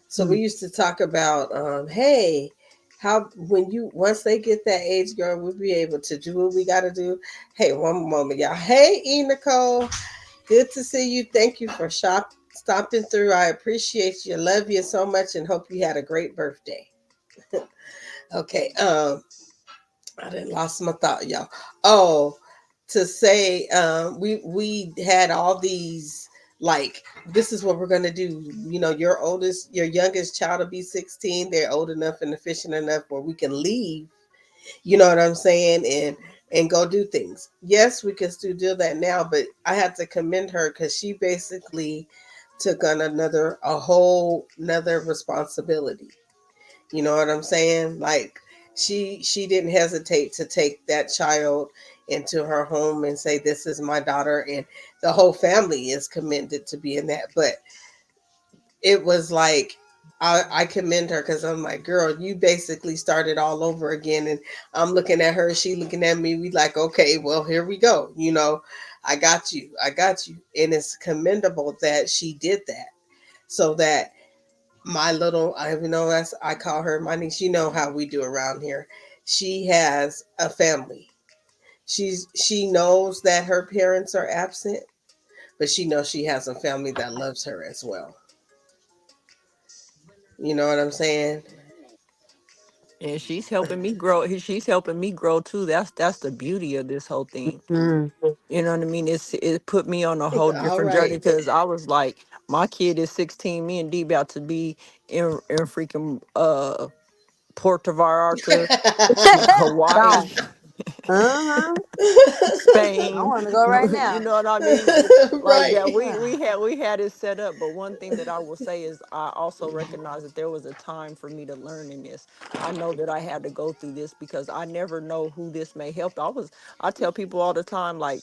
Speaker 10: So we used to talk about, hey, how when you once they get that age, girl, we'll be able to do what we got to do. Hey, one moment, y'all. Hey, Nicole, good to see you. Thank you for stopping through. I appreciate you. Love you so much, and hope you had a great birthday. Okay. I didn't lost my thought, y'all. Oh, to say, we had all these, like, this is what we're gonna do. Your youngest child will be 16. They're old enough and efficient enough where we can leave. You know what I'm saying? And go do things. Yes, we can still do that now, but I had to commend her because she basically took on a whole another responsibility. You know what I'm saying? Like, she didn't hesitate to take that child into her home and say, this is my daughter, and the whole family is commended to be in that. But it was like, I commend her, because I'm like, girl, you basically started all over again. And I'm looking at her, she looking at me. We like, okay, well, here we go. I got you. I got you. And it's commendable that she did that, so that my little, I even know, as I call her my niece. You know how we do around here. She has a family. She knows that her parents are absent, but she knows she has a family that loves her as well. You know what I'm saying?
Speaker 9: And she's helping me grow. She's helping me grow too. That's the beauty of this whole thing.
Speaker 12: Hmm.
Speaker 9: You know what I mean? It put me on a whole
Speaker 10: All
Speaker 9: different journey,
Speaker 10: right.
Speaker 9: because I was like, my kid is 16. Me and D about to be in freaking Puerto Vallarta, Hawaii,
Speaker 12: Gone. Uh-huh. I
Speaker 9: Spain.
Speaker 12: want to go right
Speaker 9: You
Speaker 12: now.
Speaker 9: know what I mean? Like that.
Speaker 10: Right.
Speaker 9: We had it set up. But one thing that I will say is, I also recognize that there was a time for me to learn in this. I know that I had to go through this, because I never know who this may help. I tell people all the time, like,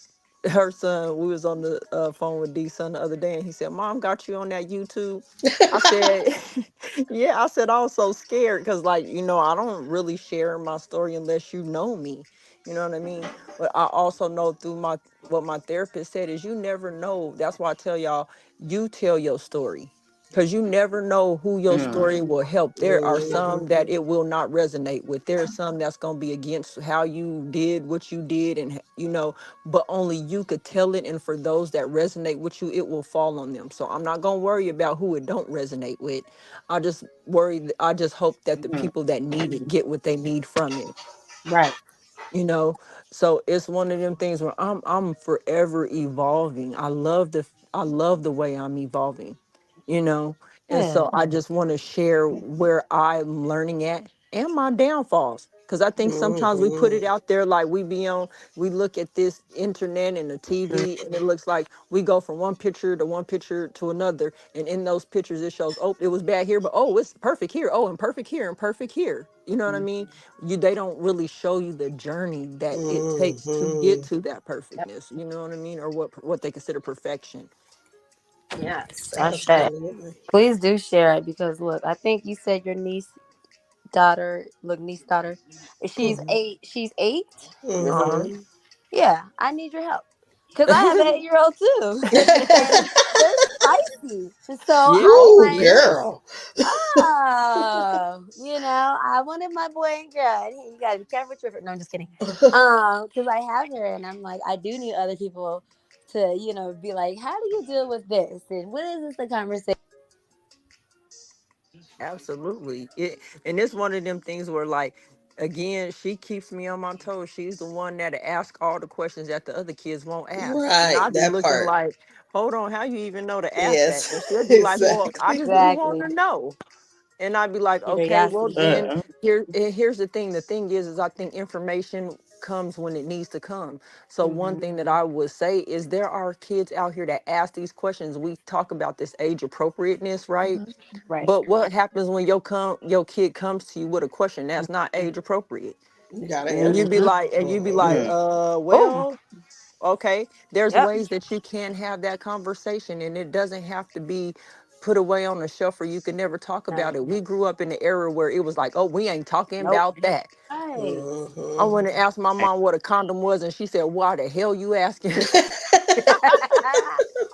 Speaker 9: her son, we was on the phone with D's son the other day, and he said, Mom got you on that YouTube. I said, yeah. I said, I was so scared, because, like, I don't really share my story unless you know me. You know what I mean? But I also know through what my therapist said is, you never know. That's why I tell y'all, you tell your story, because you never know who your
Speaker 11: Mm.
Speaker 9: story will help. There are some that it will not resonate with. There are some that's going to be against how you did what you did, and but only you could tell it. And for those that resonate with you, it will fall on them. So I'm not going to worry about who it don't resonate with. I just hope that the
Speaker 11: Mm.
Speaker 9: people that need it get what they need from it.
Speaker 12: Right.
Speaker 9: you know. So it's one of them things where I'm forever evolving. I love the way I'm evolving, you know. And
Speaker 12: Yeah.
Speaker 9: so I just want to share where I'm learning at and my downfalls, because I think sometimes we put it
Speaker 10: Mm-hmm.
Speaker 9: out there, like we look at this internet and the TV, and it looks like we go from one picture to another, and in those pictures it shows, oh, it was bad here, but oh, it's perfect here, oh, and perfect here, and perfect here, you know what I mean. They don't really show you the journey that it takes to get
Speaker 10: Mm-hmm.
Speaker 9: to that
Speaker 12: Yep.
Speaker 9: perfectness, you know what I mean, or what they consider perfection.
Speaker 12: Yes. I share.
Speaker 10: Absolutely.
Speaker 12: Please do share it because look, I think you said your niece daughter, she's
Speaker 10: Mm-hmm.
Speaker 12: 8. She's 8 years old.
Speaker 9: Uh-huh.
Speaker 10: Mm-hmm.
Speaker 12: Yeah, I need your help because I have an 8-year old too, and they're spicy. So
Speaker 9: Yeah.
Speaker 12: I'm
Speaker 9: Oh
Speaker 10: Ooh,
Speaker 12: like,
Speaker 9: yeah.
Speaker 10: girl.
Speaker 12: oh, I wanted my boy and girl. And you gotta be careful with your. No, I'm just kidding. Because I have her, and I'm like, I do need other people to, be like, how do you deal with this, and what is this the conversation?
Speaker 9: Absolutely. And it's one of them things where, like, again, she keeps me on my toes. She's the one that ask all the questions that the other kids won't ask. And
Speaker 10: Right,
Speaker 9: I be
Speaker 10: that
Speaker 9: looking
Speaker 10: part.
Speaker 9: like, hold on, how you even know to ask that?
Speaker 10: Yes,
Speaker 9: And she'll be like, well, I
Speaker 10: exactly.
Speaker 9: just be wanting
Speaker 12: Exactly.
Speaker 9: to know. And I'd be like, okay, well
Speaker 12: Curiosity.
Speaker 9: then
Speaker 11: Uh-uh.
Speaker 9: here's the thing. The thing is I think information comes when it needs to come. So one
Speaker 12: Hmm.
Speaker 9: thing that I would say is there are kids out here that ask these questions. We talk about this age appropriateness, right?
Speaker 12: Right.
Speaker 9: But what happens when your kid comes to you with a question that's not age appropriate?
Speaker 10: You gotta
Speaker 9: And
Speaker 10: answer.
Speaker 12: Hmm.
Speaker 9: you be like,
Speaker 10: Mm-hmm.
Speaker 11: Mm.
Speaker 12: Oh.
Speaker 9: well, okay. There's
Speaker 12: Yep.
Speaker 9: ways that you can have that conversation, and it doesn't have to be put away on the shelf or you can never talk
Speaker 12: No.
Speaker 9: about it. We grew up in the era where it was like, oh, we ain't talking
Speaker 12: Nope.
Speaker 9: about that.
Speaker 12: Right.
Speaker 9: I
Speaker 10: Mm-hmm.
Speaker 9: went and asked my mom what a condom was, and she said, why the hell you asking?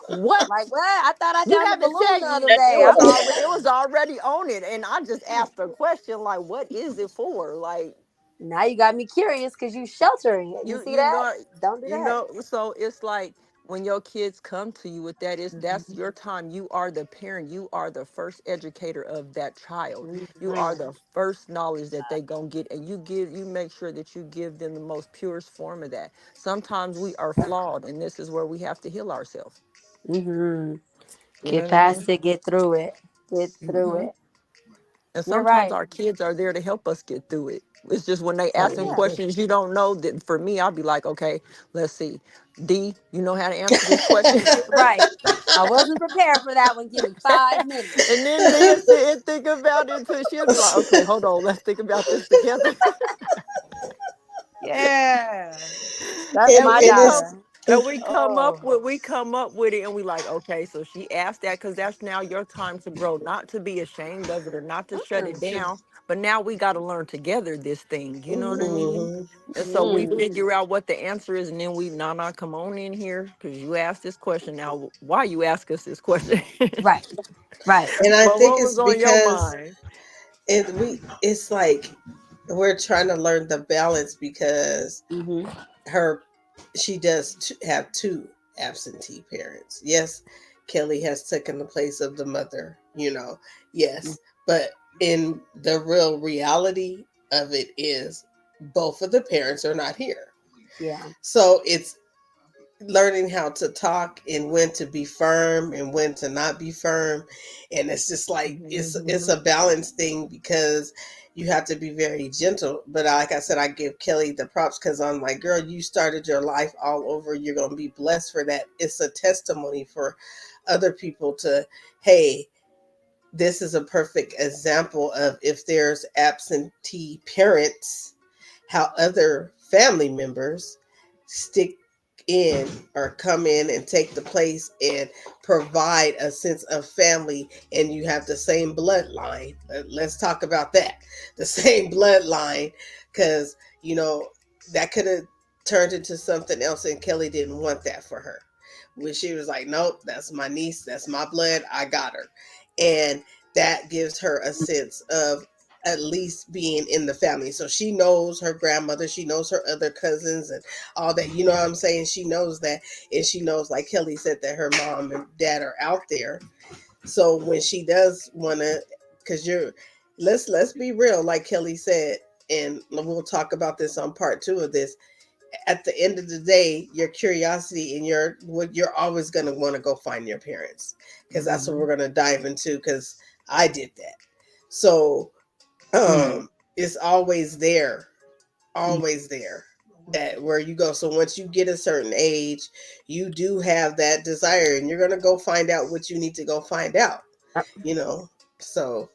Speaker 9: What?
Speaker 12: Like what? I thought I
Speaker 9: You
Speaker 12: found a
Speaker 9: haven't
Speaker 12: balloon
Speaker 9: said
Speaker 12: the
Speaker 9: you,
Speaker 12: other day. I'm like, what?
Speaker 9: it was already on it, and I just asked a question like, what is it for? Like,
Speaker 12: Now you got me curious because you sheltering it. You
Speaker 9: you
Speaker 12: see
Speaker 9: you
Speaker 12: that?
Speaker 9: know
Speaker 12: Don't do that.
Speaker 9: so it's like when your kids come to you with that, is that's
Speaker 12: Hmm.
Speaker 9: your time. You are the parent, you are the first educator of that child, you are
Speaker 12: Hmm.
Speaker 9: the first knowledge that they gonna get, and you make sure that you give them the most purest form of that. Sometimes we are flawed, and this is where we have to heal ourselves,
Speaker 12: Hmm.
Speaker 9: you know
Speaker 12: Get
Speaker 9: what I mean.
Speaker 12: past it. Get through it. Get through
Speaker 9: Hmm.
Speaker 12: it.
Speaker 9: And
Speaker 12: You're
Speaker 9: sometimes
Speaker 12: right.
Speaker 9: our kids are there to help us get through it. It's just when they
Speaker 12: Oh
Speaker 9: asking
Speaker 12: yeah.
Speaker 10: Mm-hmm.
Speaker 9: questions you don't know, that for me, I'll be like, okay, let's see. D, you know how to answer this question?
Speaker 12: Right. I wasn't prepared for that one. Give me 5 minutes.
Speaker 9: And then think about it too. She'll be like, okay, hold on, let's think about this together.
Speaker 12: Yeah. That's
Speaker 10: and
Speaker 9: and
Speaker 12: my
Speaker 9: we
Speaker 10: and
Speaker 9: come
Speaker 10: it's
Speaker 12: daughter.
Speaker 9: and
Speaker 12: Oh.
Speaker 9: we come up with it, and we like, okay, so she asked that because that's now your time to grow, not to be ashamed of it or not to shut it
Speaker 12: Mm-mm.
Speaker 9: down, but now we got to learn together this thing, you know what I mean.
Speaker 10: mm-hmm.
Speaker 9: And so we
Speaker 12: Mm.
Speaker 9: figure out what the answer is, and then we, nah, come on in here because you asked this question. Now why you ask us this question?
Speaker 12: Right. Right.
Speaker 10: And I
Speaker 9: But
Speaker 10: think
Speaker 9: what was
Speaker 10: it's
Speaker 9: on your
Speaker 10: because
Speaker 9: mind?
Speaker 10: it's like we're trying to learn the balance because
Speaker 12: Mm-hmm.
Speaker 10: her she does have two absentee parents. Yes, Kelly has taken the place of the mother, yes, but in the real reality of it is both of the parents are not here.
Speaker 12: Yeah.
Speaker 10: So it's learning how to talk and when to be firm and when to not be firm, and it's just like it's
Speaker 9: Mhm.
Speaker 10: a balance thing because you have to be very gentle. But like I said, I give Kelly the props because I'm like, girl, you started your life all over. You're going to be blessed for that. It's a testimony for other people to, hey, this is a perfect example of if there's absentee parents, how other family members stick in or come in and take the place and provide a sense of family, and you have the same bloodline. Let's talk about that. The same bloodline, because that could have turned into something else, and Kelly didn't want that for her. When she was like, nope, that's my niece, that's my blood, I got her. And that gives her a sense of at least being in the family. So she knows her grandmother, she knows her other cousins and all that. You know what I'm saying? She knows that. And she knows, like Kelly said, that her mom and dad are out there. So when she does want to, because let's be real, like Kelly said, and we'll talk about this on part two of this. At the end of the day, your curiosity and your what you're always going to want to go find your parents, because that's what we're going to dive into, because I did that. So it's always there that where you go. So once you get a certain age, you do have that desire, and you're going to go find out what you need to go find out, you know. So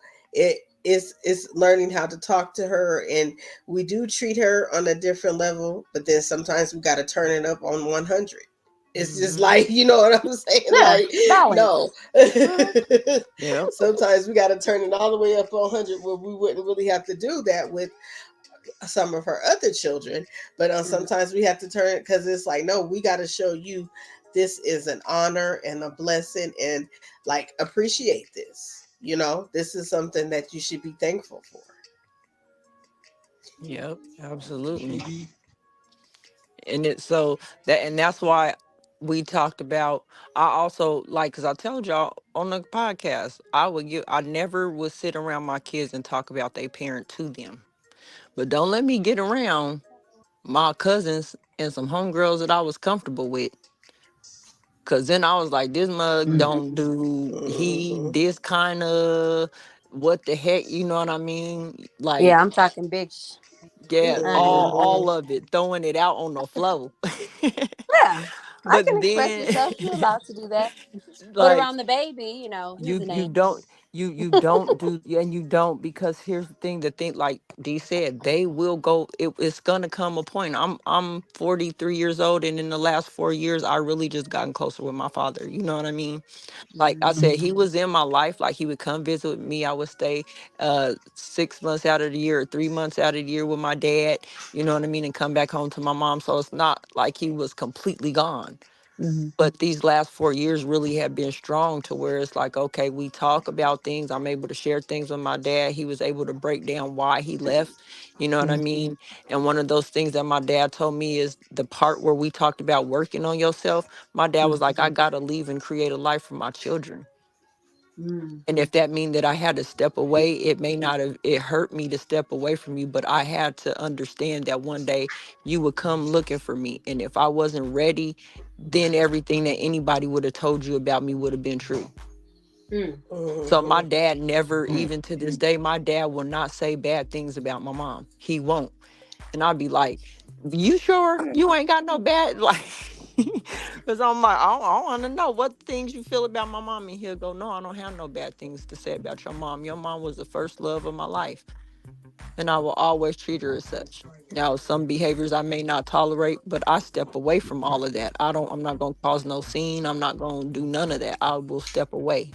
Speaker 10: it's learning how to talk to her, and we do treat her on a different level, but then sometimes we got to turn it up on 100. It's just like, you know what I'm saying?
Speaker 12: Yeah,
Speaker 10: Like, no.
Speaker 12: balance. Mhm.
Speaker 9: Yep.
Speaker 10: Sometimes we got to turn it all the way up on 100, where we wouldn't really have to do that with some of her other children. But sometimes we have to turn it, because it's like, no, we got to show you this is an honor and a blessing, and like appreciate this. You know, this is something that you should be thankful for.
Speaker 9: Yep. Absolutely. And it's so that, and that's why we talked about, I also like, because I told y'all on the podcast, I never would sit around my kids and talk about their parent to them. But don't let me get around my cousins and some homegirls that I was comfortable with. Cause then I was like, this mug don't do he
Speaker 10: Mm-hmm.
Speaker 9: this kind of, what the heck, you know what I mean?
Speaker 12: Yeah,
Speaker 9: Like,
Speaker 12: I'm talking big
Speaker 9: yeah,
Speaker 10: Mm-hmm.
Speaker 9: all of it, throwing it out on the floor.
Speaker 12: Yeah, I
Speaker 9: But
Speaker 12: can express
Speaker 9: then
Speaker 12: yourself. You're allowed to do that. But
Speaker 9: like,
Speaker 12: around the baby, he's a
Speaker 9: you
Speaker 12: name.
Speaker 9: don't, you don't do, and you don't, because here's the thing, like D said, they will go, it's gonna come a point. I'm 43 years old, and in the last 4 years I really just gotten closer with my father, you know what I mean? Like I said, he was in my life. Like, he would come visit with me. I would stay 6 months out of the year or 3 months out of the year with my dad, you know what I mean, and come back home to my mom. So it's not like he was completely gone.
Speaker 12: Mm-hmm.
Speaker 9: But these last 4 years really have been strong, to where it's like, okay, we talk about things. I'm able to share things with my dad. He was able to break down why he left. You know what I mean? And one of those things that my dad told me is the part where we talked about working on yourself. My dad was like, I gotta leave and create a life for my children.
Speaker 12: Mm-hmm.
Speaker 9: And if that mean that I had to step away, it may not have, it hurt me to step away from you, but I had to understand that one day you would come looking for me. And if I wasn't ready, then everything that anybody would have told you about me would have been true. So my
Speaker 10: Mm-hmm.
Speaker 9: dad never, even to this day, my dad will not say bad things about my mom. He won't. And I'll be like, you sure you ain't got no bad, like, because I'm like, I want to know what things you feel about my mom. And he'll go, no, I don't have no bad things to say about your mom. Your mom was the first love of my life, and I will always treat her as such. Now, some behaviors I may not tolerate, but I step away from all of that. I'm not going to cause no scene. I'm not going to do none of that. I will step away.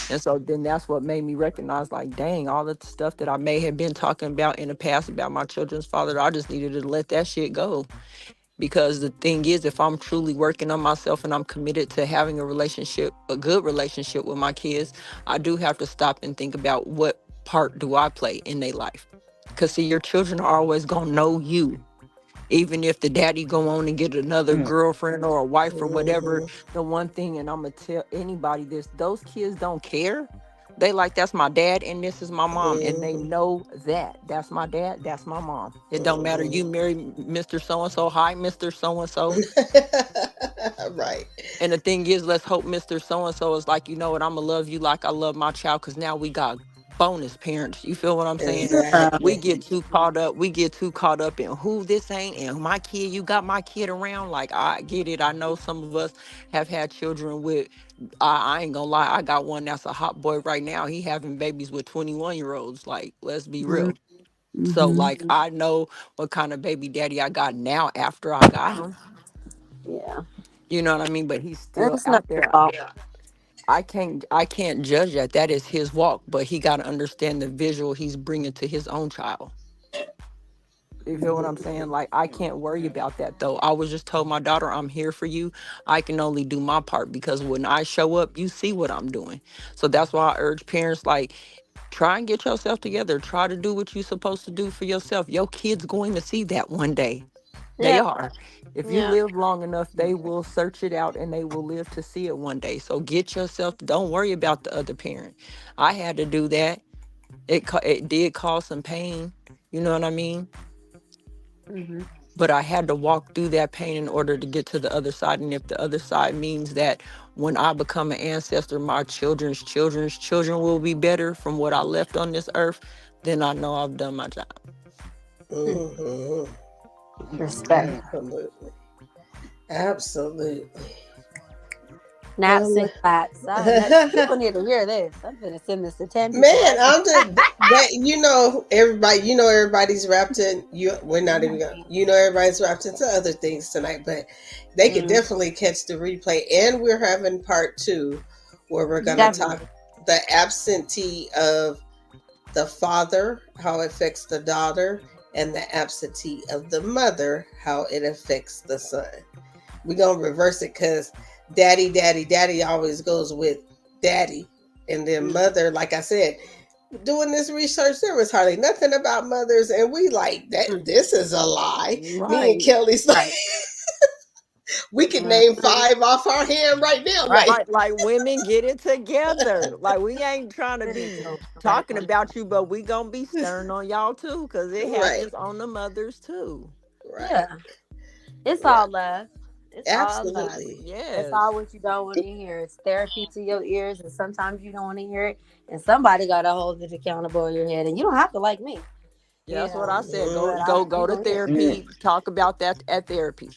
Speaker 9: And so then that's what made me recognize, like, dang, all the stuff that I may have been talking about in the past about my children's father, I just needed to let that shit go. Because the thing is, if I'm truly working on myself and I'm committed to having a relationship, a good relationship with my kids, I do have to stop and think about, what part do I play in their life? Because see, your children are always going to know you. Even if the daddy go on and get another girlfriend or a wife or whatever,
Speaker 10: Mm-hmm.
Speaker 9: the one thing, and I'm gonna tell anybody this, those kids don't care. They like, that's my dad and this is my mom, and they
Speaker 10: Mm-hmm.
Speaker 9: know that that's my dad, that's my mom. It don't matter,
Speaker 10: Mm-hmm.
Speaker 9: you marry Mr. So and so, hi Mr. So and so.
Speaker 10: Right.
Speaker 9: And the thing is, let's hope Mr. So and so is like, you know what, I'm gonna love you like I love my child, because now we got bonus parents. You feel what I'm saying? We
Speaker 10: Exactly.
Speaker 9: get too caught up. We get too caught up in who this ain't and my kid. You got my kid around. Like, I get it. I know some of us have had children with. I ain't gonna lie. I got one that's a hot boy right now. He having babies with 21-year-olds. Like, let's be real. So
Speaker 12: Mm-hmm.
Speaker 9: like, I know what kind of baby daddy I got now after I got him.
Speaker 12: Yeah,
Speaker 9: You know what I mean? But he's
Speaker 12: and
Speaker 9: still
Speaker 12: it's not
Speaker 9: out
Speaker 12: your
Speaker 9: there.
Speaker 12: fault.
Speaker 9: I can't judge that. That is his walk, but he got to understand the visual he's bringing to his own child. You feel what I'm saying? Like, I can't worry about that though. I was just told my daughter, I'm here for you. I can only do my part, because when I show up, you see what I'm doing. So that's why I urge parents, like, try and get yourself together. Try to do what you're supposed to do for yourself. Your kid's going to see that one day. They
Speaker 12: Yeah,
Speaker 9: are. If you
Speaker 12: yeah,
Speaker 9: live long enough, they will search it out and they will live to see it one day. So get yourself, don't worry about the other parent. I had to do that. It did cause some pain, You know what I mean?
Speaker 12: Hmm.
Speaker 9: But I had to walk through that pain in order to get to the other side. And if the other side means that when I become an ancestor, my children's children will be better from what I left on this earth, then I know I've done my job.
Speaker 10: Hmm.
Speaker 12: Respect.
Speaker 10: Absolutely. Absolutely.
Speaker 12: Naps
Speaker 10: Um,
Speaker 12: and claps. That people need to hear this. I'm gonna send this to 10 people
Speaker 10: Man,
Speaker 12: right
Speaker 10: I'm
Speaker 12: now.
Speaker 10: just that everybody. Everybody's wrapped in. We're not even going. Everybody's wrapped into other things tonight, but they could
Speaker 12: Mm,
Speaker 10: definitely catch the replay. And we're having part 2, where we're gonna talk
Speaker 12: definitely.
Speaker 10: the absentee of the father, how it affects the daughter, and the absentee of the mother, how it affects the son. We're gonna reverse it because daddy always goes with daddy, and then mother. Like I said, doing this research, there was hardly nothing about mothers, and we like that.
Speaker 12: Mm,
Speaker 10: This is a lie. Me and
Speaker 9: Right.
Speaker 10: Kelly's like,
Speaker 12: right.
Speaker 10: we could name
Speaker 12: Mhm.
Speaker 10: 5 off our hand right now.
Speaker 12: Right.
Speaker 9: Like women, get it together. Like we ain't trying to
Speaker 12: That is
Speaker 9: be
Speaker 12: so
Speaker 9: talking
Speaker 12: correct.
Speaker 9: about you, but we gonna be stern on y'all too, because it
Speaker 10: Right,
Speaker 9: happens on the mothers too.
Speaker 10: right,
Speaker 12: Yeah. It's
Speaker 10: right.
Speaker 12: all love. It's all love.
Speaker 10: Absolutely.
Speaker 12: That's
Speaker 9: Yes.
Speaker 12: all what you don't want to hear. It's therapy to your ears, and sometimes you don't want to hear it. And somebody got to hold it accountable in your head. And you don't have to like me,
Speaker 9: Yeah,
Speaker 12: you
Speaker 9: that's what I
Speaker 12: know.
Speaker 9: said.
Speaker 10: Mhm.
Speaker 12: You
Speaker 9: Go to
Speaker 12: gonna hear it.
Speaker 11: Yeah.
Speaker 9: therapy. Talk about that at therapy.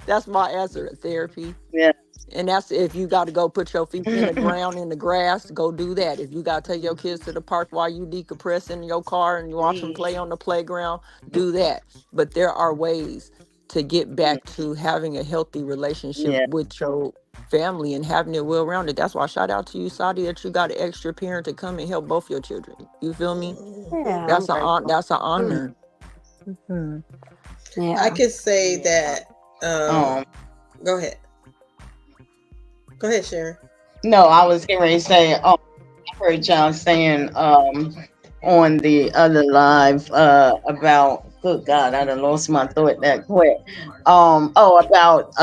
Speaker 9: That's my answer at therapy.
Speaker 11: Yeah.
Speaker 9: And that's if you got to go put your feet in the ground in the grass, go do that. If you got to take your kids to the park while you decompress in your car and you watch them play
Speaker 12: Please.
Speaker 9: on the playground, do that. But there are ways to get back to having a healthy relationship
Speaker 11: Yeah.
Speaker 9: with your family and having it well rounded. That's why shout out to you, Saudi, that you got an extra parent to come and help both your children. You feel me?
Speaker 10: Mhm.
Speaker 12: Yeah, I'm
Speaker 9: That's
Speaker 12: grateful.
Speaker 9: that's an
Speaker 12: Mm,
Speaker 9: honor.
Speaker 12: hmm.
Speaker 10: I
Speaker 12: Yeah.
Speaker 10: could say
Speaker 11: Yeah.
Speaker 10: that.
Speaker 11: Um.
Speaker 10: Go ahead. Go ahead, Sharon.
Speaker 11: No, I was getting ready to say. I heard y'all saying on the other live about. Good God, I done lost my thought that quick. About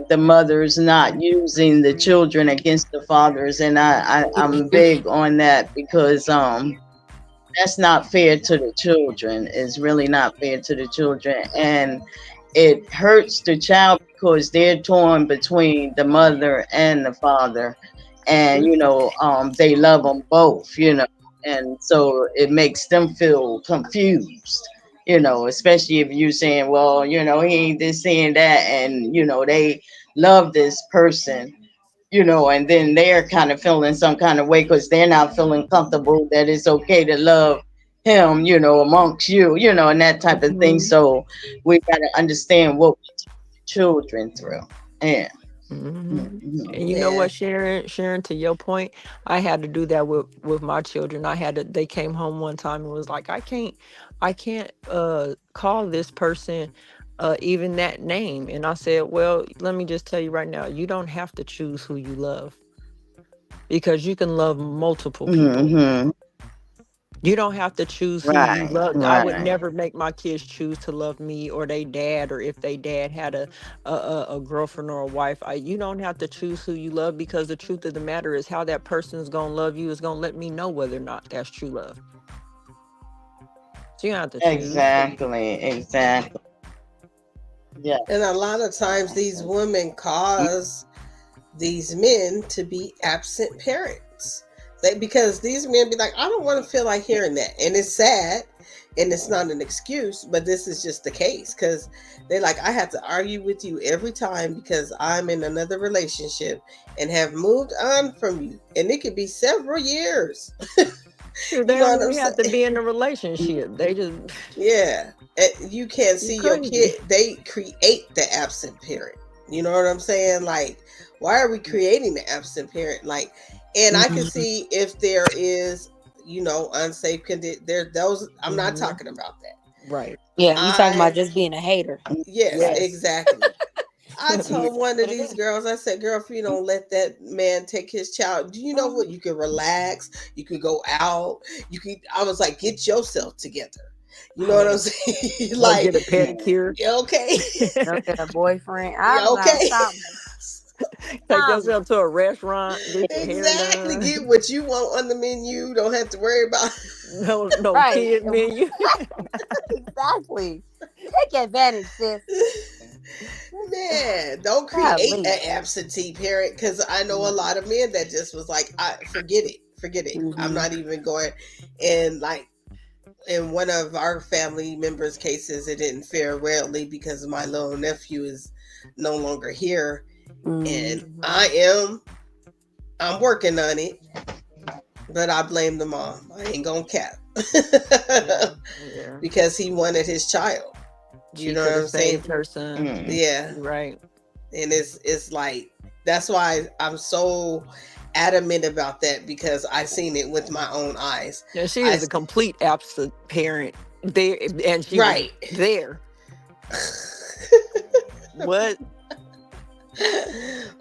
Speaker 11: the mothers not using the children against the fathers, and I'm big on that because that's not fair to the children. It's really not fair to the children, and it hurts the child because they're torn between the mother and the father, and they love them both, and so it makes them feel confused. Especially if you're saying, well, he ain't this saying that, and they love this person, and then they're kind of feeling some kind of way because they're not feeling comfortable that it's okay to love him, amongst you, and that type of thing.
Speaker 9: Mhm.
Speaker 11: So we got to understand what we teach the children through. Yeah.
Speaker 9: And you know
Speaker 10: Yeah.
Speaker 9: what, Sharon, to your point, I had to do that with my children. I had to. They came home one time and was like, I can't call this person even that name. And I said, well, let me just tell you right now, you don't have to choose who you love because you can love multiple people.
Speaker 11: Mm-hmm.
Speaker 9: You don't have to choose who you
Speaker 11: Right.
Speaker 9: love. I would
Speaker 11: Right.
Speaker 9: never make my kids choose to love me or they dad, or if they dad had a girlfriend or a wife. You don't have to choose who you love because the truth of the matter is how that person's gonna love you is gonna let me know whether or not that's true love. So you don't have to choose.
Speaker 11: Exactly. Exactly. Yeah.
Speaker 10: And a lot of times these women cause these men to be absent parents. Because these men be like, I don't want to feel like hearing that. And it's sad and it's not an excuse, but this is just the case. Because they're like, I have to argue with you every time because I'm in another relationship and have moved on from you. And it could be several years.
Speaker 9: Shoot,
Speaker 10: You
Speaker 9: they
Speaker 10: know
Speaker 9: don't
Speaker 10: what I'm
Speaker 9: even have
Speaker 10: saying?
Speaker 9: to be in a relationship. They just
Speaker 10: Yeah. And you can't
Speaker 9: you
Speaker 10: see your
Speaker 9: crazy.
Speaker 10: kid. They create the absent parent. You know what I'm saying? Like, why are we creating the absent parent? Like, and I can
Speaker 12: Mhm.
Speaker 10: see if there is, unsafe condition. There, those. I'm not
Speaker 9: Hmm.
Speaker 10: talking about that.
Speaker 9: Right.
Speaker 12: Yeah, you talking
Speaker 10: I
Speaker 12: about just being a hater.
Speaker 10: Yes,
Speaker 9: Yes.
Speaker 10: exactly. I
Speaker 12: Yeah.
Speaker 10: told one of these girls, I said, girl, if you don't let that man take his child, do you know what? You can relax. You can go out. I was like, get yourself together. You know what I'm
Speaker 9: Yeah.
Speaker 10: saying?
Speaker 9: Go
Speaker 10: Like,
Speaker 9: get a pedicure.
Speaker 10: okay.
Speaker 12: Go get a boyfriend. I
Speaker 10: Yeah,
Speaker 12: don't know,
Speaker 10: okay.
Speaker 12: something.
Speaker 9: Take
Speaker 12: Something.
Speaker 9: yourself to a restaurant, get your hair
Speaker 10: Exactly.
Speaker 9: done.
Speaker 10: Get what you want on the menu. Don't have to worry about.
Speaker 9: no
Speaker 12: Right.
Speaker 9: kid menu.
Speaker 12: Exactly. Take advantage, sis.
Speaker 10: Man, don't create
Speaker 12: Golly.
Speaker 10: an absentee parent, because I know a lot of men that just was like, I forget it, forget it. I'm
Speaker 12: Mhm.
Speaker 10: not even going. And like in one of our family members' cases, it didn't fare rarely because my little nephew is no longer here, and I'm working on it, but I blame the mom. I ain't gonna cap.
Speaker 9: Yeah.
Speaker 10: Because he wanted his child. You
Speaker 9: She
Speaker 10: know
Speaker 9: could
Speaker 10: what
Speaker 9: have
Speaker 10: I'm saying?
Speaker 9: saved her son.
Speaker 10: Yeah.
Speaker 9: Right.
Speaker 10: And it's like, that's why I'm so adamant about that, because I seen it with my own eyes.
Speaker 9: Yeah, she
Speaker 10: I
Speaker 9: is a complete absent parent there, and she was
Speaker 10: right.
Speaker 9: there. What?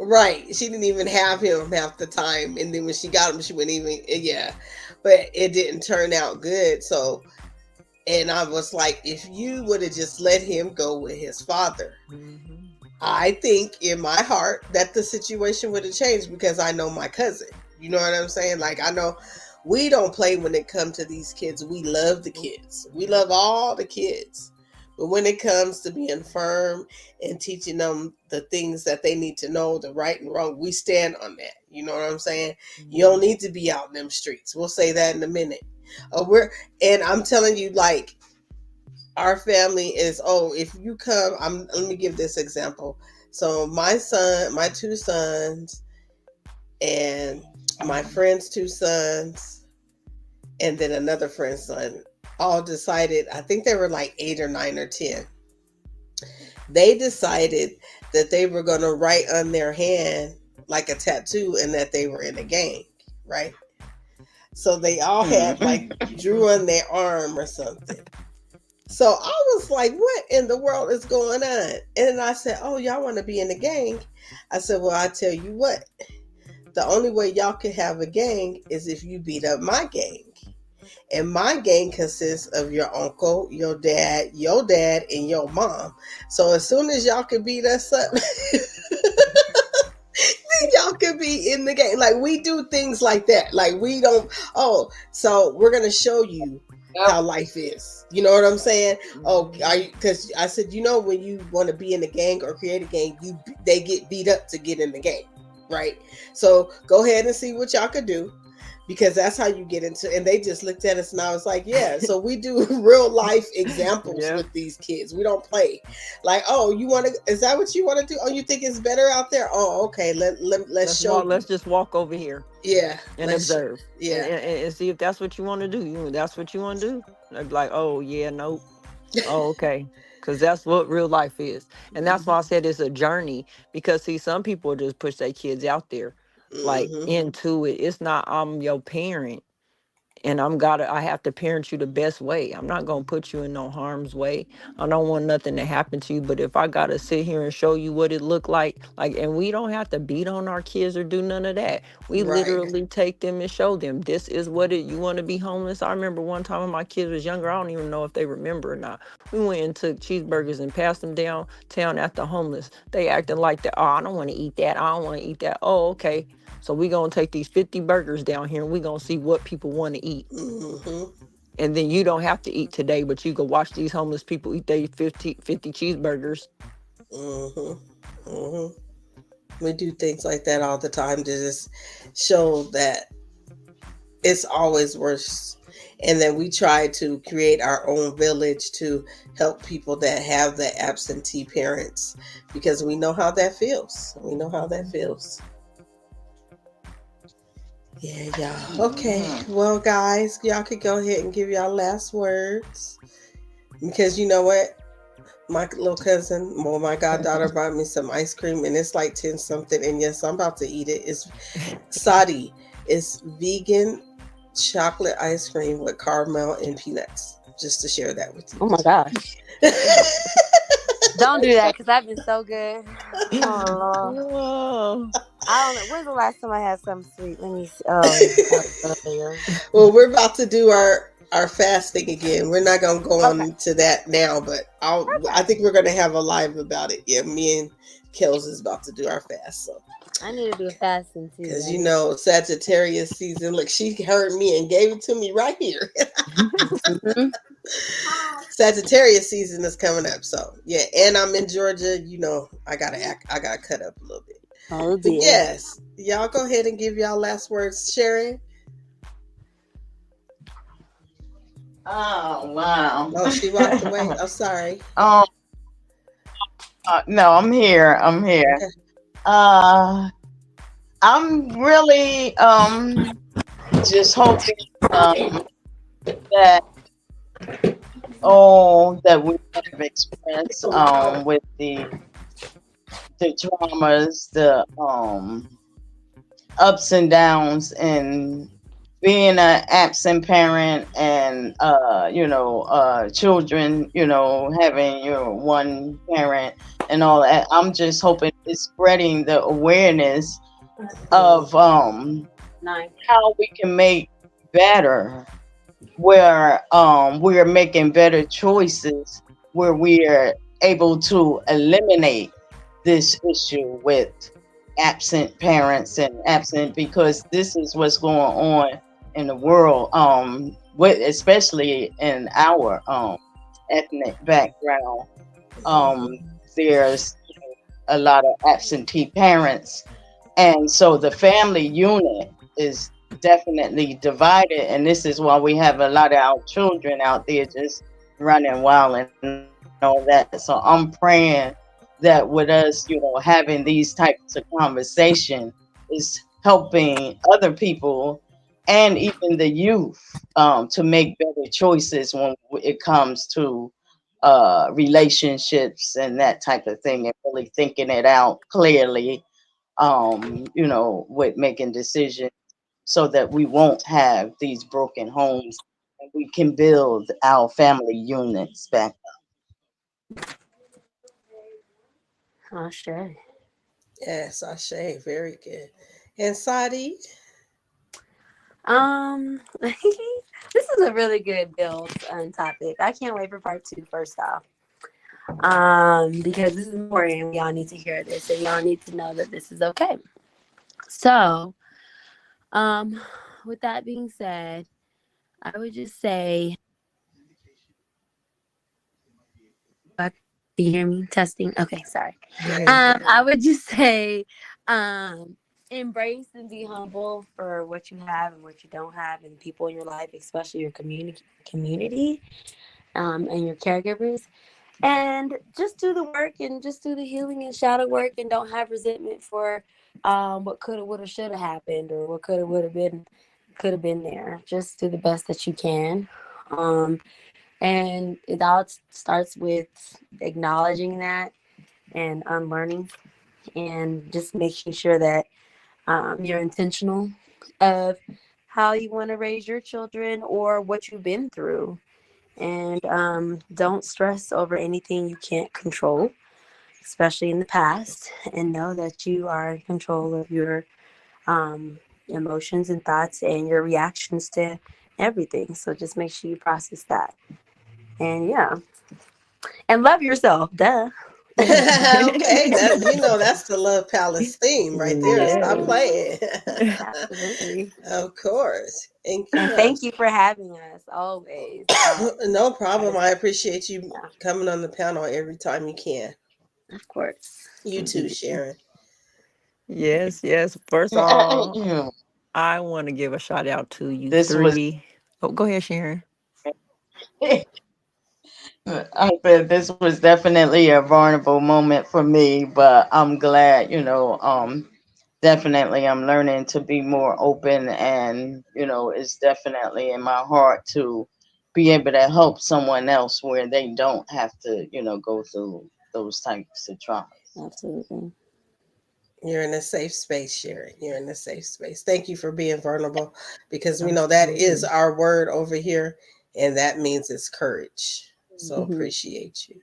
Speaker 10: Right. She didn't even have him half the time, and then when she got him, she wouldn't even. Yeah, but it didn't turn out good. So, and I was like, if you would have just let him go with his father, I think in my heart that the situation would have changed, because I know my cousin. You know what I'm saying? Like, I know we don't play when it comes to these kids. We love the kids. We love all the kids. But when it comes to being firm and teaching them the things that they need to know, the right and wrong, we stand on that. You know what I'm saying? You don't need to be out in them streets. We'll say that in a minute. And I'm telling you, like, our family is, if you come, let me give this example. So my two sons, and my friend's two sons, and then another friend's son, all decided, I think they were like 8 or 9 or 10. They decided that they were going to write on their hand like a tattoo, and that they were in a gang, right? So they all had like drew on their arm or something. So I was like, what in the world is going on? And I said, oh, y'all want to be in a gang? I said, well, I tell you what, the only way y'all can have a gang is if you beat up my gang. And my gang consists of your uncle, your dad, and your mom. So as soon as y'all can beat us up, then y'all can be in the game. Like, we do things like that. Like, we don't, so we're going to show you how life is. You know what I'm saying? Because I said, when you want to be in a gang or create a gang, they get beat up to get in the gang, right? So go ahead and see what y'all could do, because that's how you get into. And they just looked at us, and I was like, yeah. So we do real life examples with these kids. We don't play like, is that what you want to do? Oh, you think it's better out there? Oh, okay. Let's show you.
Speaker 9: Let's just walk over here.
Speaker 10: Yeah.
Speaker 9: And observe.
Speaker 10: Yeah.
Speaker 9: And see if that's what you want to do. That's what you want to do. I'd be like, oh yeah, nope. Oh, okay. Because that's what real life is. And that's why I said it's a journey. Because see, some people just push their kids out there like into it. It's not, I'm your parent and I have to parent you the best way. I'm not gonna put you in no harm's way. I don't want nothing to happen to you. But if I gotta sit here and show you what it looked like, and we don't have to beat on our kids or do none of that. We literally take them and show them this is what you want to be homeless. I remember one time when my kids was younger, I don't even know if they remember or not. We went and took cheeseburgers and passed them downtown at the homeless. They acting like that. Oh, I don't want to eat that. I don't want to eat that. Oh, okay. So we going to take these 50 burgers down here and we going to see what people want to eat. And then you don't have to eat today, but you go watch these homeless people eat their 50 cheeseburgers.
Speaker 10: We do things like that all the time to just show that it's always worse. And then we try to create our own village to help people that have the absentee parents, because we know how that feels. Yeah, y'all. Okay. Well, guys, y'all could go ahead and give y'all last words. Because you know what? My little cousin, my goddaughter brought me some ice cream, and it's like 10 something. And yes, I'm about to eat it. It's Sadi. It's vegan chocolate ice cream with caramel and peanuts. Just to share that with you.
Speaker 12: Oh my gosh. Don't do that, because I've been so good. Oh, Lord. I don't know. When's the last time I had something sweet? Let me see. Oh,
Speaker 10: well, we're about to do our fasting again. We're not going to go on to that now, but I think we're going to have a live about it. Yeah, me and Kels is about to do our fast. So
Speaker 12: I need to do a fasting too.
Speaker 10: Because
Speaker 12: I
Speaker 10: you
Speaker 12: need
Speaker 10: know, Sagittarius season. Look, she heard me and gave it to me right here.
Speaker 12: Mhm.
Speaker 10: Sagittarius season is coming up, so yeah. And I'm in Georgia. You know, I gotta cut up a little bit.
Speaker 12: Oh
Speaker 10: But
Speaker 12: dear.
Speaker 10: yes, y'all go ahead and give y'all last words, Sharon.
Speaker 11: Oh wow.
Speaker 10: Oh, she walked away. Oh, sorry.
Speaker 11: um, no, I'm here. I'm here.
Speaker 10: Okay.
Speaker 11: Uh, I'm really just hoping that all that we have experienced with the traumas, the ups and downs, and being an absent parent, and children, having one parent and all that. I'm just hoping it's spreading the awareness of
Speaker 12: Nine.
Speaker 11: how we can make better, where we're making better choices, where we are able to eliminate this issue with absent parents and absent, because this is what's going on in the world, with especially in our ethnic background. um there's a lot of absentee parents, and so the family unit is definitely divided. And this is why we have a lot of our children out there just running wild and all that. So I'm praying that with us, having these types of conversation is helping other people and even the youth to make better choices when it comes to relationships and that type of thing, and really thinking it out clearly, with making decisions so that we won't have these broken homes and we can build our family units back.
Speaker 12: Oh sure.
Speaker 10: Yes, Ashe. Very good. And Sadi.
Speaker 12: This is a really good build topic. I can't wait for part two. First off, because this is important. We all need to hear this, and y'all need to know that this is okay. So, um, with that being said, I would just say, can you hear me? Testing. Okay, sorry.
Speaker 10: Yes.
Speaker 12: I would just say, um, embrace and be humble for what you have and what you don't have, and people in your life, especially your community, and your caregivers. And just do the work and just do the healing and shadow work, and don't have resentment for what could have, would have, should have happened, or what could have, would have been, could have been there. Just do the best that you can. Um, and it all starts with acknowledging that and unlearning, and just making sure that you're intentional of how you want to raise your children or what you've been through. And don't stress over anything you can't control, especially in the past, and know that you are in control of your emotions and thoughts and your reactions to everything. So just make sure you process that. And yeah, and love yourself. Duh.
Speaker 10: Okay, that that's the Love Palace theme right there. Stop
Speaker 12: Yes,
Speaker 10: playing.
Speaker 12: absolutely.
Speaker 10: Of course. And
Speaker 12: And
Speaker 10: who
Speaker 12: thank
Speaker 10: else?
Speaker 12: you for having us always.
Speaker 10: No problem. I appreciate you
Speaker 12: Yeah,
Speaker 10: coming on the panel every time you can.
Speaker 12: of course.
Speaker 10: You too,
Speaker 9: Ye-
Speaker 10: Sharon.
Speaker 9: Yes, yes. First of all, I want to give a shout out to you
Speaker 11: This was
Speaker 9: three. Oh, go ahead, Sharon.
Speaker 11: I said this was definitely a vulnerable moment for me, but I'm glad, definitely I'm learning to be more open, and it's definitely in my heart to be able to help someone else where they don't have to, go through those types of traumas.
Speaker 12: Absolutely.
Speaker 10: You're in a safe space, Sharon. You're in a safe space. Thank you for being vulnerable, because we know that is
Speaker 9: Absolutely.
Speaker 10: our word over here, and that means it's courage. So
Speaker 12: Hmm.
Speaker 10: appreciate you.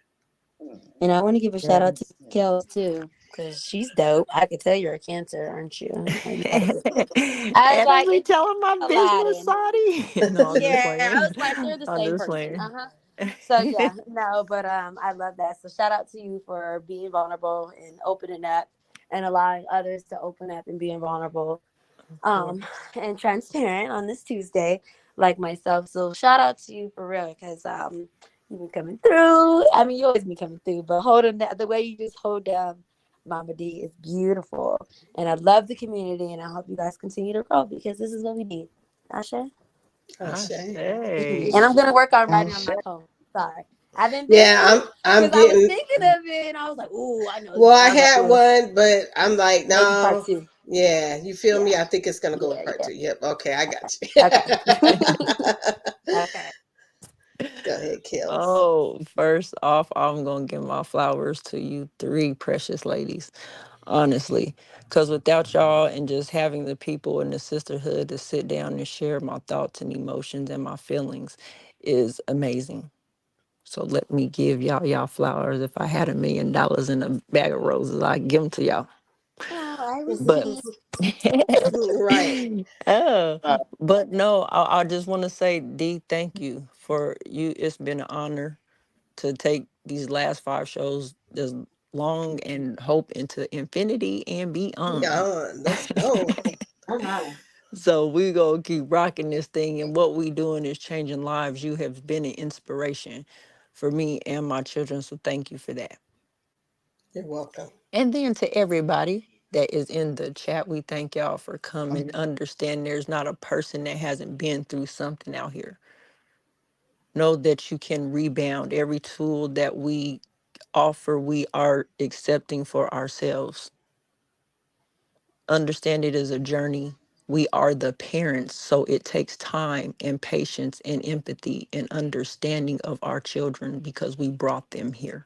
Speaker 12: And I want to give a shout out to
Speaker 9: Yes.
Speaker 12: Kels too, because she's dope. I could tell you're a Cancer, aren't you? Like, I was
Speaker 9: And don't
Speaker 12: like,
Speaker 9: be
Speaker 12: it's
Speaker 9: telling my business,
Speaker 12: Aladdin.
Speaker 9: Sadi. No, I'm just
Speaker 12: Yeah, I
Speaker 9: playing.
Speaker 12: was like, they're the
Speaker 9: I'm
Speaker 12: same
Speaker 9: just
Speaker 12: person.
Speaker 9: playing.
Speaker 12: So yeah, no, but I love that. So shout out to you for being vulnerable and opening up and allowing others to open up and being vulnerable
Speaker 9: course.
Speaker 12: um and transparent on this Tuesday, like myself. So shout out to you for real, because you've been coming through. I mean, you always been coming through, but holding that, the way you just hold down Mama D is beautiful. And I love the community, and I hope you guys continue to grow because this is what we need. Asha.
Speaker 9: I
Speaker 10: Ashe.
Speaker 9: say.
Speaker 12: And I'm gonna work on writing on
Speaker 11: Gosh.
Speaker 12: my poem. Sorry, I haven't been
Speaker 10: Yeah,
Speaker 12: to
Speaker 10: I'm
Speaker 12: because I was
Speaker 10: getting.
Speaker 12: thinking of it, and I was like, "Ooh, I know."
Speaker 10: Well, I
Speaker 12: I was like,
Speaker 10: had
Speaker 12: "Well,
Speaker 10: one, but I'm like,
Speaker 12: maybe part
Speaker 10: no.
Speaker 12: two."
Speaker 10: Yeah, you feel me?
Speaker 12: Yeah,
Speaker 10: I think it's gonna go with
Speaker 12: yeah,
Speaker 10: part
Speaker 12: yeah.
Speaker 10: two. Yep. Okay, I got you.
Speaker 12: Okay, okay.
Speaker 10: Go ahead, Kills.
Speaker 9: Oh, first off, I'm gonna give my flowers to you three precious ladies, honestly. Because without y'all and just having the people in the sisterhood to sit down and share my thoughts and emotions and my feelings is amazing. So let me give y'all flowers. If I had $1 million in a bag of roses, I'd give them to y'all.
Speaker 12: Oh, I
Speaker 9: But
Speaker 12: received.
Speaker 10: Right.
Speaker 9: oh, but no, I just want to say, D, thank you for you. It's been an honor to take these last five shows this long and hope into infinity and beyond.
Speaker 10: Yeah, let's go.
Speaker 12: Oh my.
Speaker 9: So we gonna keep rocking this thing, and what we doing is changing lives. You have been an inspiration for me and my children, so thank you for that.
Speaker 10: You're welcome.
Speaker 9: And then to everybody that is in the chat, we thank y'all for coming. Understand there's not a person that hasn't been through something out here. Know that you can rebound. Every tool that we offer, we are accepting for ourselves. Understand it is a journey. We are the parents, so it takes time and patience and empathy and understanding of our children because we brought them here.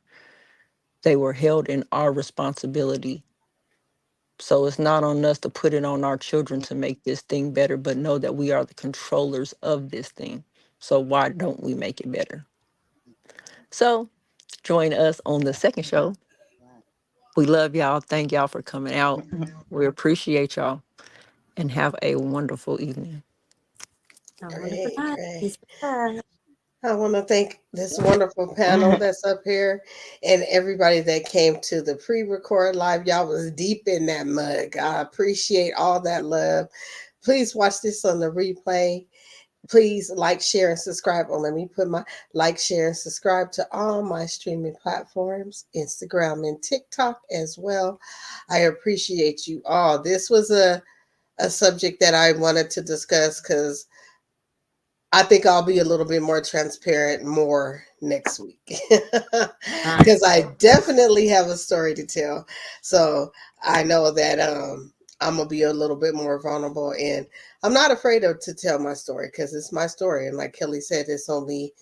Speaker 9: They were held in our responsibility. So it's not on us to put it on our children to make this thing better, but know that we are the controllers of this thing. So why don't we make it better? So join us on the second show. We love y'all. Thank y'all for coming out. We appreciate y'all and have a wonderful evening.
Speaker 12: I'm wonderful
Speaker 10: Great,
Speaker 12: time.
Speaker 10: great.
Speaker 12: Peace. Bye.
Speaker 10: I want to thank this wonderful panel that's up here and everybody that came to the pre-record live. Y'all was deep in that mug. I appreciate all that love. Please watch this on the replay. Please like, share, and subscribe. Oh, let me put my like, share, and subscribe to all my streaming platforms, Instagram and TikTok as well. I appreciate you all. This was a subject that I wanted to discuss because I think I'll be a little bit more transparent more next week because I definitely have a story to tell. So I know that I'm gonna be a little bit more vulnerable, and I'm not afraid of to tell my story because it's my story. And like Kelly said, it's only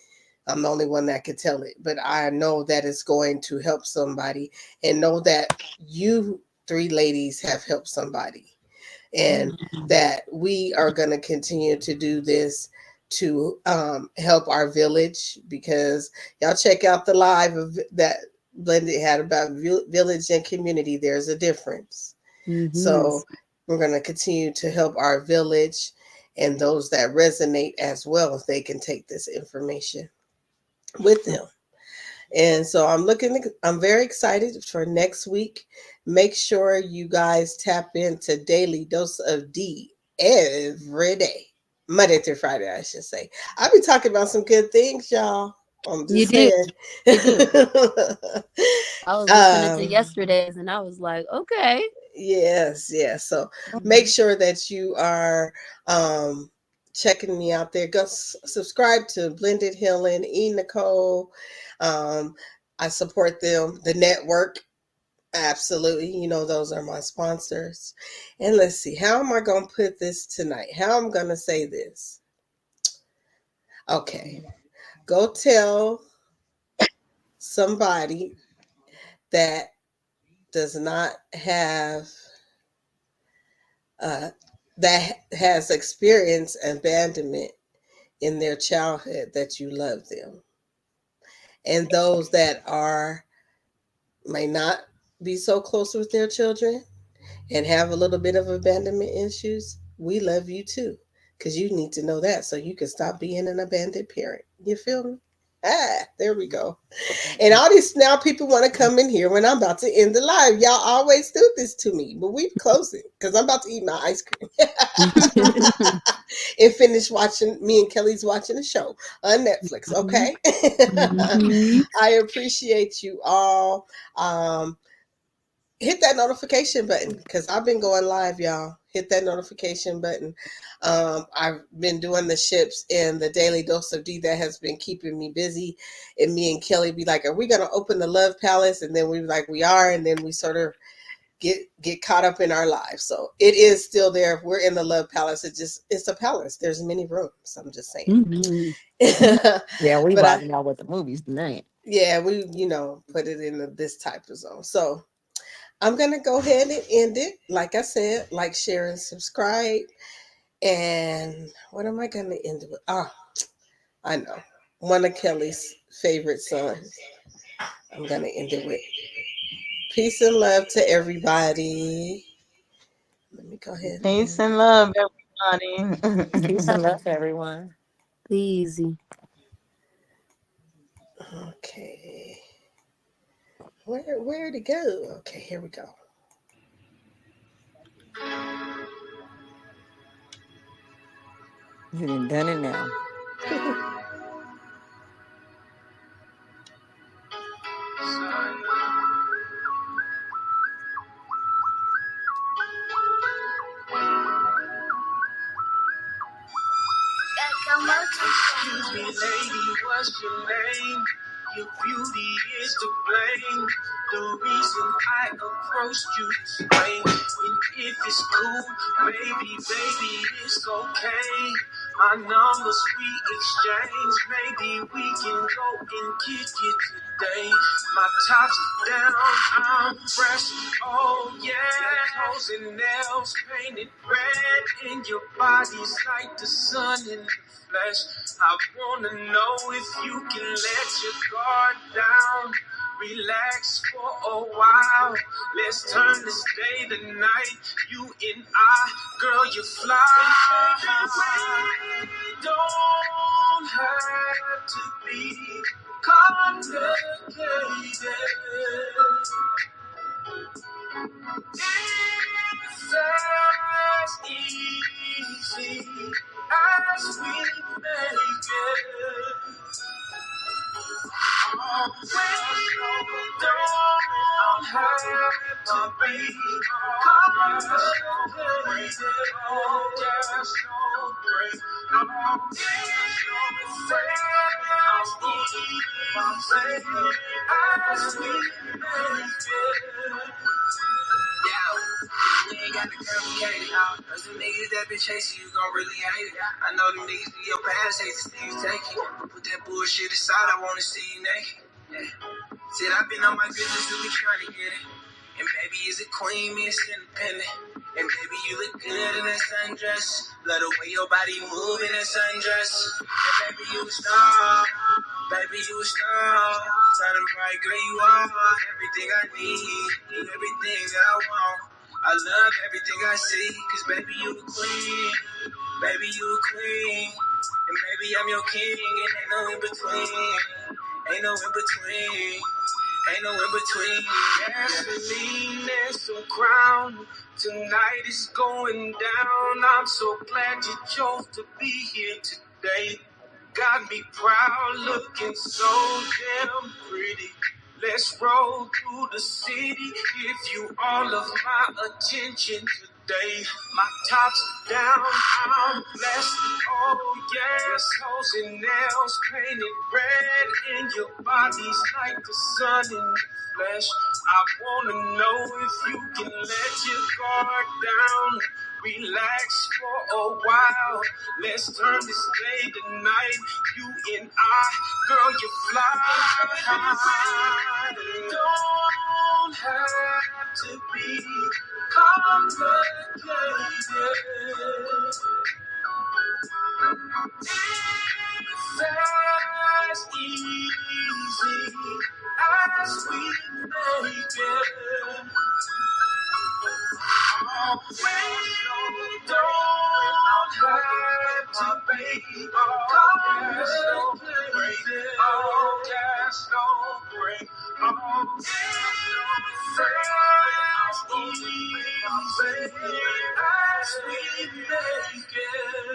Speaker 10: I'm the only one that could tell it, but I know that it's going to help somebody, and know that you three ladies have helped somebody, and that we are going to continue to do this to help our village, because y'all check out the live of that Blended had about village and community. There's a difference.
Speaker 12: Mm-hmm.
Speaker 10: So we're going to continue to help our village and those that resonate as well, if they can take this information with them. And so I'm very excited for next week. Make sure you guys tap into Daily Dose of D every day. Monday through Friday, I should say. I'll be talking about some good things, y'all. I'm
Speaker 12: You
Speaker 10: just
Speaker 12: do.
Speaker 10: saying.
Speaker 12: You do. I was listening to
Speaker 10: um,
Speaker 12: yesterday's, and I was like, okay.
Speaker 10: yes, yes. So make
Speaker 12: Mhm.
Speaker 10: sure that you are checking me out there. Go subscribe to Blended Healing, E. Nicole. Um, I support them, the network. Absolutely. You know, those are my sponsors. And let's see, how am I going to put this tonight? How I'm going to say this? Okay. Go tell somebody that does not have, uh, that has experienced abandonment in their childhood, that you love them. And those that are, may not be so close with their children and have a little bit of abandonment issues, we love you too. Because you need to know that so you can stop being an abandoned parent. You feel me? Ah, there we go. And all these now people want to come in here when I'm about to end the live. Y'all always do this to me, but we close it because I'm about to eat my ice cream and finish watching. Me and Kelly's watching a show on Netflix. Okay.
Speaker 9: Mhm.
Speaker 10: I appreciate you all. Um, hit that notification button because I've been going live, y'all. Hit that notification button. I've been doing the ships and the daily dose of D that has been keeping me busy. And me and Kelly be like, "Are we gonna open the Love Palace?" And then we be like, "We are." And then we sort of get caught up in our lives. So it is still there. We're in the Love Palace. It's a palace. There's many rooms. I'm just saying.
Speaker 9: Mhm. Yeah, we
Speaker 10: But I
Speaker 9: vibing out with the movies tonight.
Speaker 10: yeah, we put it in this type of zone. So I'm going to go ahead and end it. Like I said, like, share, and subscribe. And what am I going to end it with? Ah, I know. One of Kelly's favorite songs. I'm going to end it with peace and love to everybody. Let me go ahead and
Speaker 11: Peace
Speaker 10: end
Speaker 11: and love, everybody.
Speaker 9: Peace and love, everyone.
Speaker 12: Easy.
Speaker 10: it. Okay. Where'd it go? Okay, here we go.
Speaker 9: You done it now.
Speaker 3: Excuse me, lady, what's your name? Your beauty is to blame. The reason I approached you this way. And if it's cool, baby, it's okay. My numbers we exchange. Maybe we can go and kick it today. My top's down, I'm fresh. Oh yeah, toes and nails painted red, and your body's like the sun in the flesh. I wanna know if you can let your guard down. Relax for a while. Let's turn this day to night. You and I, girl, you fly. Baby, we don't have to be complicated. It's as easy as we make it. We don't have to be complicated. There's no break. As we make it. Yeah, we ain't got the complicated. Cause the niggas that been chasing you gon' really hate it. I know them niggas in your past hate the things taking. Put that bullshit aside, I wanna see you naked. Yeah. Said I've been on my business, really trying to get it. And baby, is a queen, Miss Independent. And baby, you look good in that sundress. Love the way your body move in that sundress. And baby, you a star. Baby, you a star. Shining bright, girl, you are everything I need. And everything that I want. I love everything I see. Cause baby, you a queen. Baby, you a queen. And baby, I'm your king. And ain't no in between. Ain't no in between. Ain't no in between. Gasoline and some crown. Tonight is going down. I'm so glad you chose to be here today. Got me proud, looking so damn pretty. Let's roll through the city. Give you all of my attention today. My top's down, I'm blessed. Oh yes, toes and nails painted red, and your body's like the sun in the flesh. I wanna know if you can let your guard down. Relax for a while. Let's turn this day to night. You and I, girl, you fly. Don't have to be complicated. It's as easy as we make it. We don't have to be complicated. Oh, there's no break. As we make it.